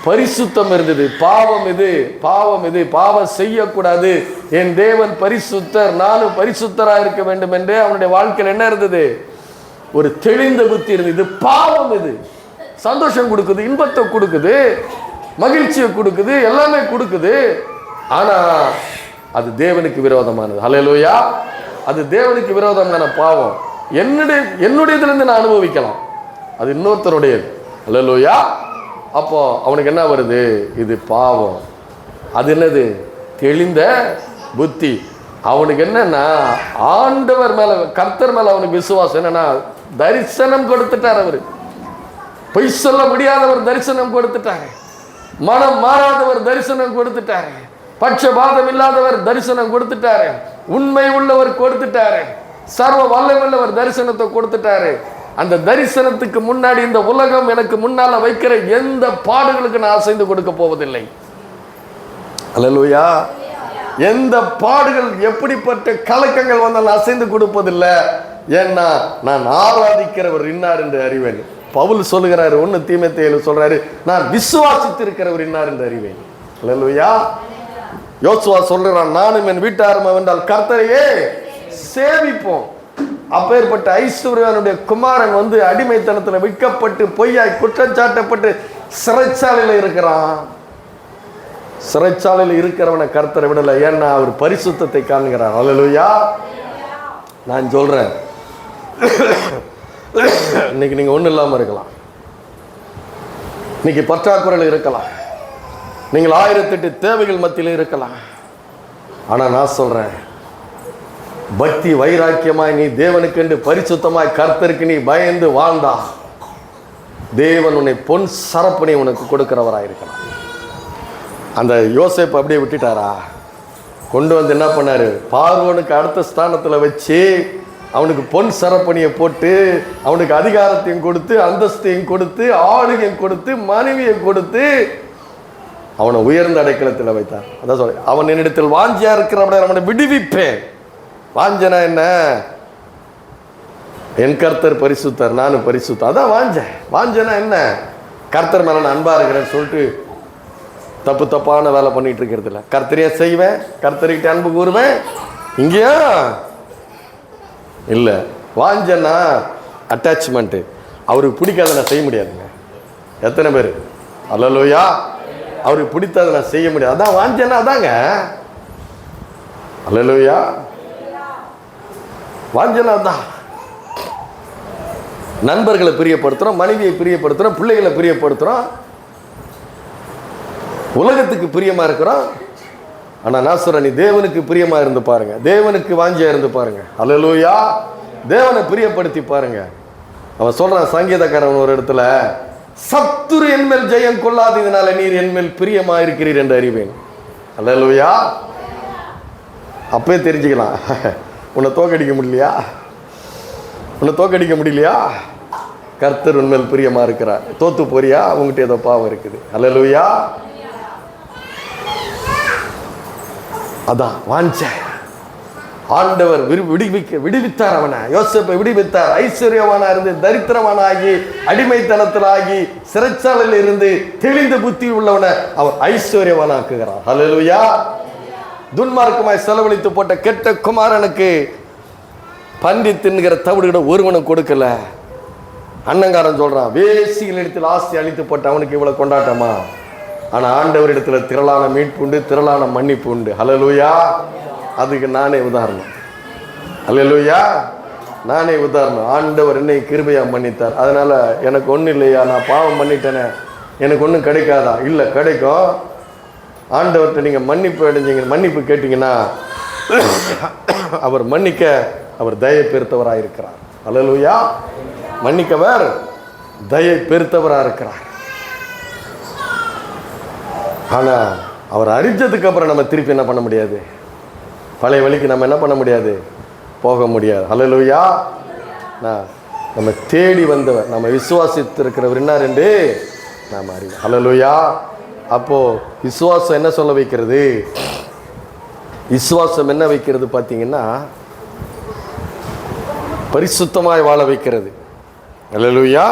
பரிசுத்தம் இருந்தது. பாவம் இது, பாவம் இது, பாவம் செய்யக்கூடாது, என் தேவன் பரிசுத்தர், நானும் பரிசுத்தராக இருக்க வேண்டும் என்று அவனுடைய வாழ்க்கையில் என்ன இருந்தது? ஒரு தெளிந்த புத்தி இருந்தது. இது பாவம், இது சந்தோஷம் கொடுக்குது, இன்பத்தை கொடுக்குது, மகிழ்ச்சியை கொடுக்குது, எல்லாமே கொடுக்குது. ஆனா அது தேவனுக்கு விரோதமானது. ஹல்லேலூயா. அது தேவனுக்கு விரோதமான பாவம். என்னுடையதுலேருந்து நான் அனுபவிக்கலாம், அது இன்னொருத்தருடையது. ஹல்லேலூயா. அப்போ அவனுக்கு என்ன வருது? இது பாவம். அது என்னது? தெளிந்த புத்தி. அவனுக்கு என்னன்னா ஆண்டவர் மேல, கர்த்தர் மேல அவனுக்கு விசுவாசம். என்னன்னா தரிசனம் கொடுத்துட்டார். அவரு பொய் சொல்ல முடியாதவர் தரிசனம் கொடுத்துட்டாரு. மனம் மாறாதவர் தரிசனம் கொடுத்துட்டாரு. பட்சபாதம் இல்லாதவர் தரிசனம் கொடுத்துட்டாரு. உண்மை உள்ளவர் கொடுத்துட்டாரு. சர்வ வல்லமையுள்ளவர் தரிசனத்தை கொடுத்துட்டாரு. அந்த தரிசனத்துக்கு முன்னாடி இந்த உலகம் எனக்கு முன்னால வைக்கிற எந்த பாடுகளுக்கு நான் அசைந்து கொடுக்க போவதில்லை. அல்லேலூயா. எந்த பாடுகள், எப்படிப்பட்ட கலக்கங்கள் வந்தால் அசைந்து கொடுப்பதில்லை. ஏன்னா நான் ஆராதிக்கிறவர் இன்னார் என்று அறிவேன். பவுல் சொல்லுகிறாரு, 1 தீமோத்தேயுல சொல்றாரு, நான் விசுவாசித்து இருக்கிறவர் இன்னார் என்று அறிவேன். அல்லேலூயா. யோசுவா சொல்றான், நானும் என் வீட்டாரும் என்றால் கர்த்தரையே சேவிப்போம். அப்பேற்பட்ட ஐஸ்வர்யனுடைய குமாரன் வந்து அடிமைத்தனத்தில் விற்கப்பட்டு பொய்யாய் குற்றச்சாட்டப்பட்டு சிறைச்சாலையில் இருக்கிறான். சிறைச்சாலையில் இருக்கிறவனை கர்த்தரை விடலை. ஏன்னா அவர் பரிசுத்தத்தை காண்கிறார். அல்லேலூயா. நான் சொல்றேன், இன்னைக்கு நீங்க ஒன்றும் இல்லாமல் இருக்கலாம், இன்னைக்கு பற்றாக்குறையில் இருக்கலாம், நீங்கள் 1008 தேவைகள் மத்தியில் இருக்கலாம். ஆனா நான் சொல்றேன், பக்தி வைராக்கியமாய் நீ தேவனுக்கு என்று பரிசுத்தமாய் கர்த்தருக்கு நீ பயந்து வாழ்ந்தா தேவன் உன்னை பொன் சரப்பணி உனக்கு கொடுக்கிறவராயிருக்கிறார். அந்த யோசேப்பு அப்படியே விட்டுட்டாரா? கொண்டு வந்து என்ன பண்ணாரு? பார்வோனுக்கு அடுத்த ஸ்தானத்தில் வச்சு அவனுக்கு பொன் சரப்பணியை போட்டு அவனுக்கு அதிகாரத்தையும் கொடுத்து அந்தஸ்தையும் கொடுத்து ஆளுகையும் கொடுத்து மனைவியை கொடுத்து அவனை உயர்ந்த அடைக்கலத்தில் வைத்தான். அதான் சொல்ல, அவன் என்னிடத்தில் வாஞ்சியா இருக்கிறவனை அவனை விடுவிப்பேன். வாஞ்சனா என்ன? என் கர்த்தர் பரிசுத்தர், நானும் பரிசுத்தர். அதான் வாஞ்சனா என்ன? கர்த்தர் மேல நான் அன்பா இருக்கிறேன்னு சொல்லிட்டு தப்பான வேலை பண்ணிட்டு இருக்கிறது இல்லை. கர்த்தரையே செய்வேன், கர்த்தர்கிட்ட அன்பு கூறுவேன். இங்கேயா இல்லை. வாஞ்சனா அட்டாச்மெண்ட். அவருக்கு பிடிக்காத நான் செய்ய முடியாதுங்க. எத்தனை பேர் அல்லேலூயா? அவருக்கு பிடித்ததை நான் செய்ய முடியாது. அதான் வாஞ்சனா. அதாங்க அல்லேலூயா. வாஞ்சனா தான். நண்பர்களை பிரியப்படுத்துறோம், மனைவியை பிரியப்படுத்துறோம், பிள்ளைகளை பிரியப்படுத்துறோம், உலகத்துக்கு பிரியமா இருக்கிறோம். ஆனா நான் சொல்றேன், நீ தேவனுக்கு பிரியமா இருந்து பாருங்க, தேவனுக்கு வாஞ்சியா இருந்து பாருங்க. அல்லேலூயா. தேவனை பிரியப்படுத்தி பாருங்க. அவன் சொல்றான் சங்கீதக்காரன் ஒரு இடத்துல, சத்துரு என்மேல் ஜெயம் கொள்ளாததினால நீர் என்மேல் பிரியமா இருக்கிறீர் என்று அறிவேன். அல்லேலூயா. அப்பவே தெரிஞ்சுக்கலாம், உன்னை தோக்கடிக்க முடியலையா? உன்னை தோக்கடிக்க முடியலையா? கர்த்தர் உன்மேல் பிரியமா இருக்கிறார். தோத்து போறியா? உங்ககிட்ட ஏதோ பாவம் இருக்குது. அல்லேலூயா. அதான் வாஞ்ச. ஆண்டவர் விடுவித்தார் அவனை. யோசேப்பை விடுவித்தார். ஐஸ்வர்யவானா இருந்து தரித்திரமானாகி அடிமைத்தனத்திலாகி சிறைச்சாலையில் இருந்து தெளிந்த புத்தி உள்ளவனை அவர் ஐஸ்வர்யவானாக்குகிறார். அல்லேலூயா. துன்மார்க்கமாய் செலவழித்து போட்ட கெட்ட குமாரனுக்கு பன்றி தின்கிற தவிடுகிற ஒருவனும் கொடுக்கல. அண்ணங்காரன் சொல்றான், வேசிகள் இடத்தில் ஆஸ்தி அழித்து போட்ட அவனுக்கு இவ்வளவு கொண்டாட்டமா? ஆனா ஆண்டவர் இடத்துல திரளான மீட்பு உண்டு, திரளான மன்னிப்பு உண்டு. அல்லேலூயா. அதுக்கு நானே உதாரணம். அல்லேலூயா. நானே உதாரணம். ஆண்டவர் என்னை கிருபையா மன்னித்தார். அதனால எனக்கு ஒன்றும் இல்லையா, நான் பாவம் பண்ணிட்டேனே, எனக்கு ஒன்றும் கிடைக்காதா? இல்லை, கிடைக்கும். ஆண்டவர்கிட்ட நீங்கள் மன்னிப்பு அடைஞ்சிங்க, மன்னிப்பு கேட்டிங்கன்னா அவர் மன்னிக்க அவர் தயை பெருத்தவராக இருக்கிறார். அல்லேலூயா. மன்னிக்கவர் தயை பெருத்தவராக இருக்கிறார். ஆனால் அவர் அறிஞ்சதுக்கு அப்புறம் நம்ம திருப்பி என்ன பண்ண முடியாது? பழைய வழிக்கு நம்ம என்ன பண்ண முடியாது? போக முடியாது. அல்லேலூயா. நம்ம தேடி வந்தவர், நம்ம விசுவாசித்திருக்கிறவர் என்ன என்று நாம் அறிவோம். அல்லேலூயா. அப்போ விசுவாசம் என்ன சொல்ல வைக்கிறது? விசுவாசம் என்ன வைக்கிறது பார்த்தீங்கன்னா, பரிசுத்தமாய் வாழ வைக்கிறது. அல்லேலூயா.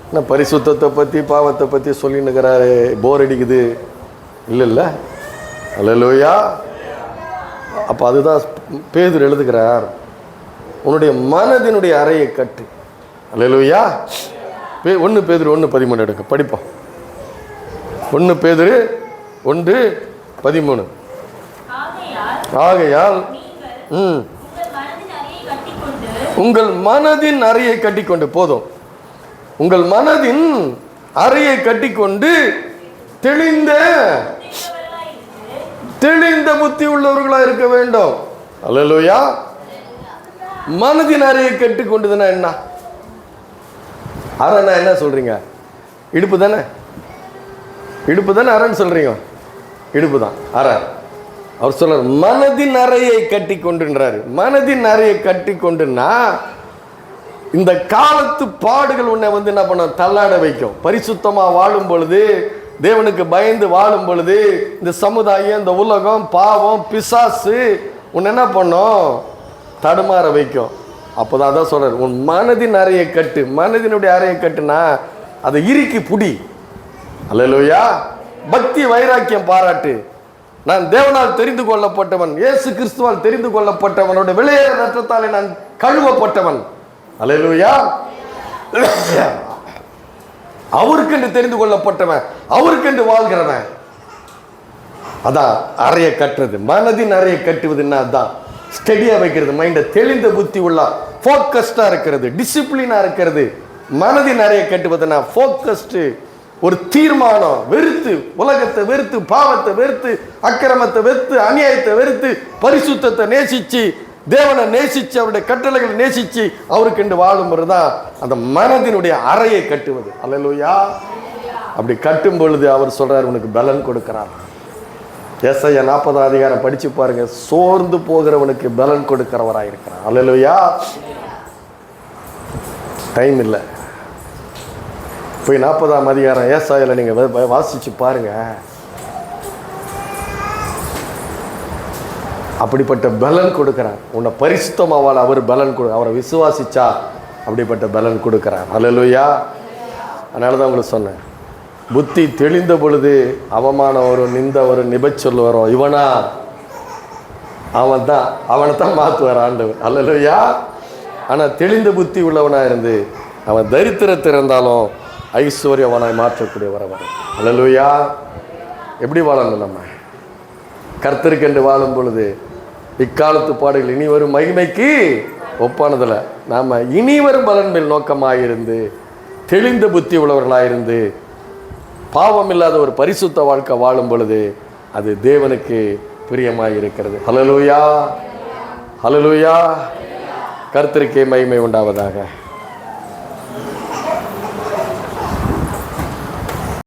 என்ன பரிசுத்தத்தை பற்றி பாவத்தை பற்றி சொல்லின்னுக்கிறாரு, போர் அடிக்குது? இல்லை. அல்லேலூயா. அப்போ அதுதான் பேதுரு எழுதுகிறார், உன்னுடைய மனதினுடைய அறையை கட்டு. அல்லேலூயா. 1 பேதுரு 1:13 எடுக்க படிப்போம். 1 பேதுரு 1:13. ஆகையால் உங்கள் மனதின் அறையை கட்டிக்கொண்டு, போதும், உங்கள் மனதின் அறையை கட்டிக்கொண்டு தெளிந்த புத்தி உள்ளவர்களாக இருக்க வேண்டும். அல்லேலூயா. மனதின் அறையை கட்டிக்கொண்டுதுன்னா என்ன? அறைன்னா என்ன சொல்றீங்க? இடுப்பு தானே? இடுப்பு தானே அறைன்னு சொல்றீங்க? இடுப்பு தான் அறை. அவர் சொல்றார் மனதின் அறையை கட்டி கொண்டுன்றாரு. மனதின் அறையை கட்டி கொண்டுன்னா இந்த காலத்து பாடுகள் உன்னை வந்து என்ன பண்ண தள்ளாட வைக்கும். பரிசுத்தமா வாழும் பொழுது, தேவனுக்கு பயந்து வாழும் பொழுது, இந்த சமுதாயம், இந்த உலகம், பாவம், பிசாசு உன்னை என்ன பண்ணும்? தடுமாற வைக்கும். அப்போதான் அதான் சொல்றாரு, உன் மனதின் அறையை கட்டு. மனதினுடைய அறையை கட்டுனா அதை இறுக்கி புடி. அல்லேலூயா. பக்தி வைராக்கியம் பாராட்டு. நான் தேவனால் தெரிந்து கொள்ளப்பட்டவன், இயேசு கிறிஸ்துவால் தெரிந்து கொள்ளப்பட்டவனோட விலையேற ரத்தத்தாலே நான் கழுவப்பட்டவன். அல்லேலூயா. அவருக்கென்று தெரிந்து கொள்ளப்பட்டவன், அவருக்கென்று வாழ்கிறவன். அதான் அறையை கட்டுறது. மனதின் அறையை கட்டுவதுன்னா அதான் ஸ்டெடியா வைக்கிறது. மைண்டை தெளிந்த புத்தி உள்ள ஃபோக்கஸ்டா இருக்கிறது, டிசிப்ளினா இருக்கிறது. மனதின் அறையை கட்டுவதுன்னா ஃபோக்கஸ்டு, ஒரு தீர்மானம். வெறுத்து, உலகத்தை வெறுத்து, பாவத்தை வெறுத்து, அக்கிரமத்தை வெறுத்து, அநியாயத்தை வெறுத்து, பரிசுத்தத்தை நேசிச்சு தேவனை நேசிச்சு அவருடைய கட்டளைகளை நேசிச்சு அவருக்கு என்று வாழும்போது தான் அந்த மனதினுடைய அறையை கட்டுவது. அல்லேலூயா. அப்படி கட்டும் பொழுது அவர் சொல்றார், உனக்கு பலன் கொடுக்கிறார். ஏசாயா 40ஆம் அதிகாரம் படிச்சு பாருங்க. சோர்ந்து போகிறவனுக்கு பலன் கொடுக்கிறவராயிருக்கிறார். அல்லேலூயா. டைம் இல்லை, போய் 40ஆம் அதிகாரம் ஏசாயால நீங்க வாசிச்சு பாருங்க. அப்படிப்பட்ட பலன் கொடுக்கிறார். உன்னை பரிசுத்தமாவால் அவர் பலன் கொடு, அவரை விசுவாசிச்சா அப்படிப்பட்ட பலன் கொடுக்கிறார். அல்லேலூயா. அதனால தான் உங்களுக்கு சொன்னேன், புத்தி தெளிந்த பொழுது அவமானம் வரும், நிந்த வரும், நிபச்சொல் வரும். இவனா அவனை தான் மாற்றுவார் ஆண்டவர். அல்லேலூயா. ஆனால் தெளிந்த புத்தி உள்ளவனாக இருந்து அவன் தரித்திரத்தை இருந்தாலும் ஐஸ்வர்யவனாய் மாற்றக்கூடியவரை வரும். அல்லேலூயா. எப்படி வாழணும்? நம்ம கர்த்தருக்கென்று வாழும் பொழுது இக்காலத்து பாடுகள் இனி வரும் மகிமைக்கு ஒப்பானதில் நாம் இனி வரும் பலன் மேல் நோக்கமாயிருந்து தெளிந்த புத்தி உள்ளவர்களாயிருந்து பாவம் இல்லாத ஒரு பரிசுத்த வாழ்க்கை வாழும் பொழுது அது தேவனுக்கு பிரியமாய் இருக்கிறது. ஹல்லேலூயா. ஹல்லேலூயா. கர்த்தருக்கே மகிமை உண்டாவதாக.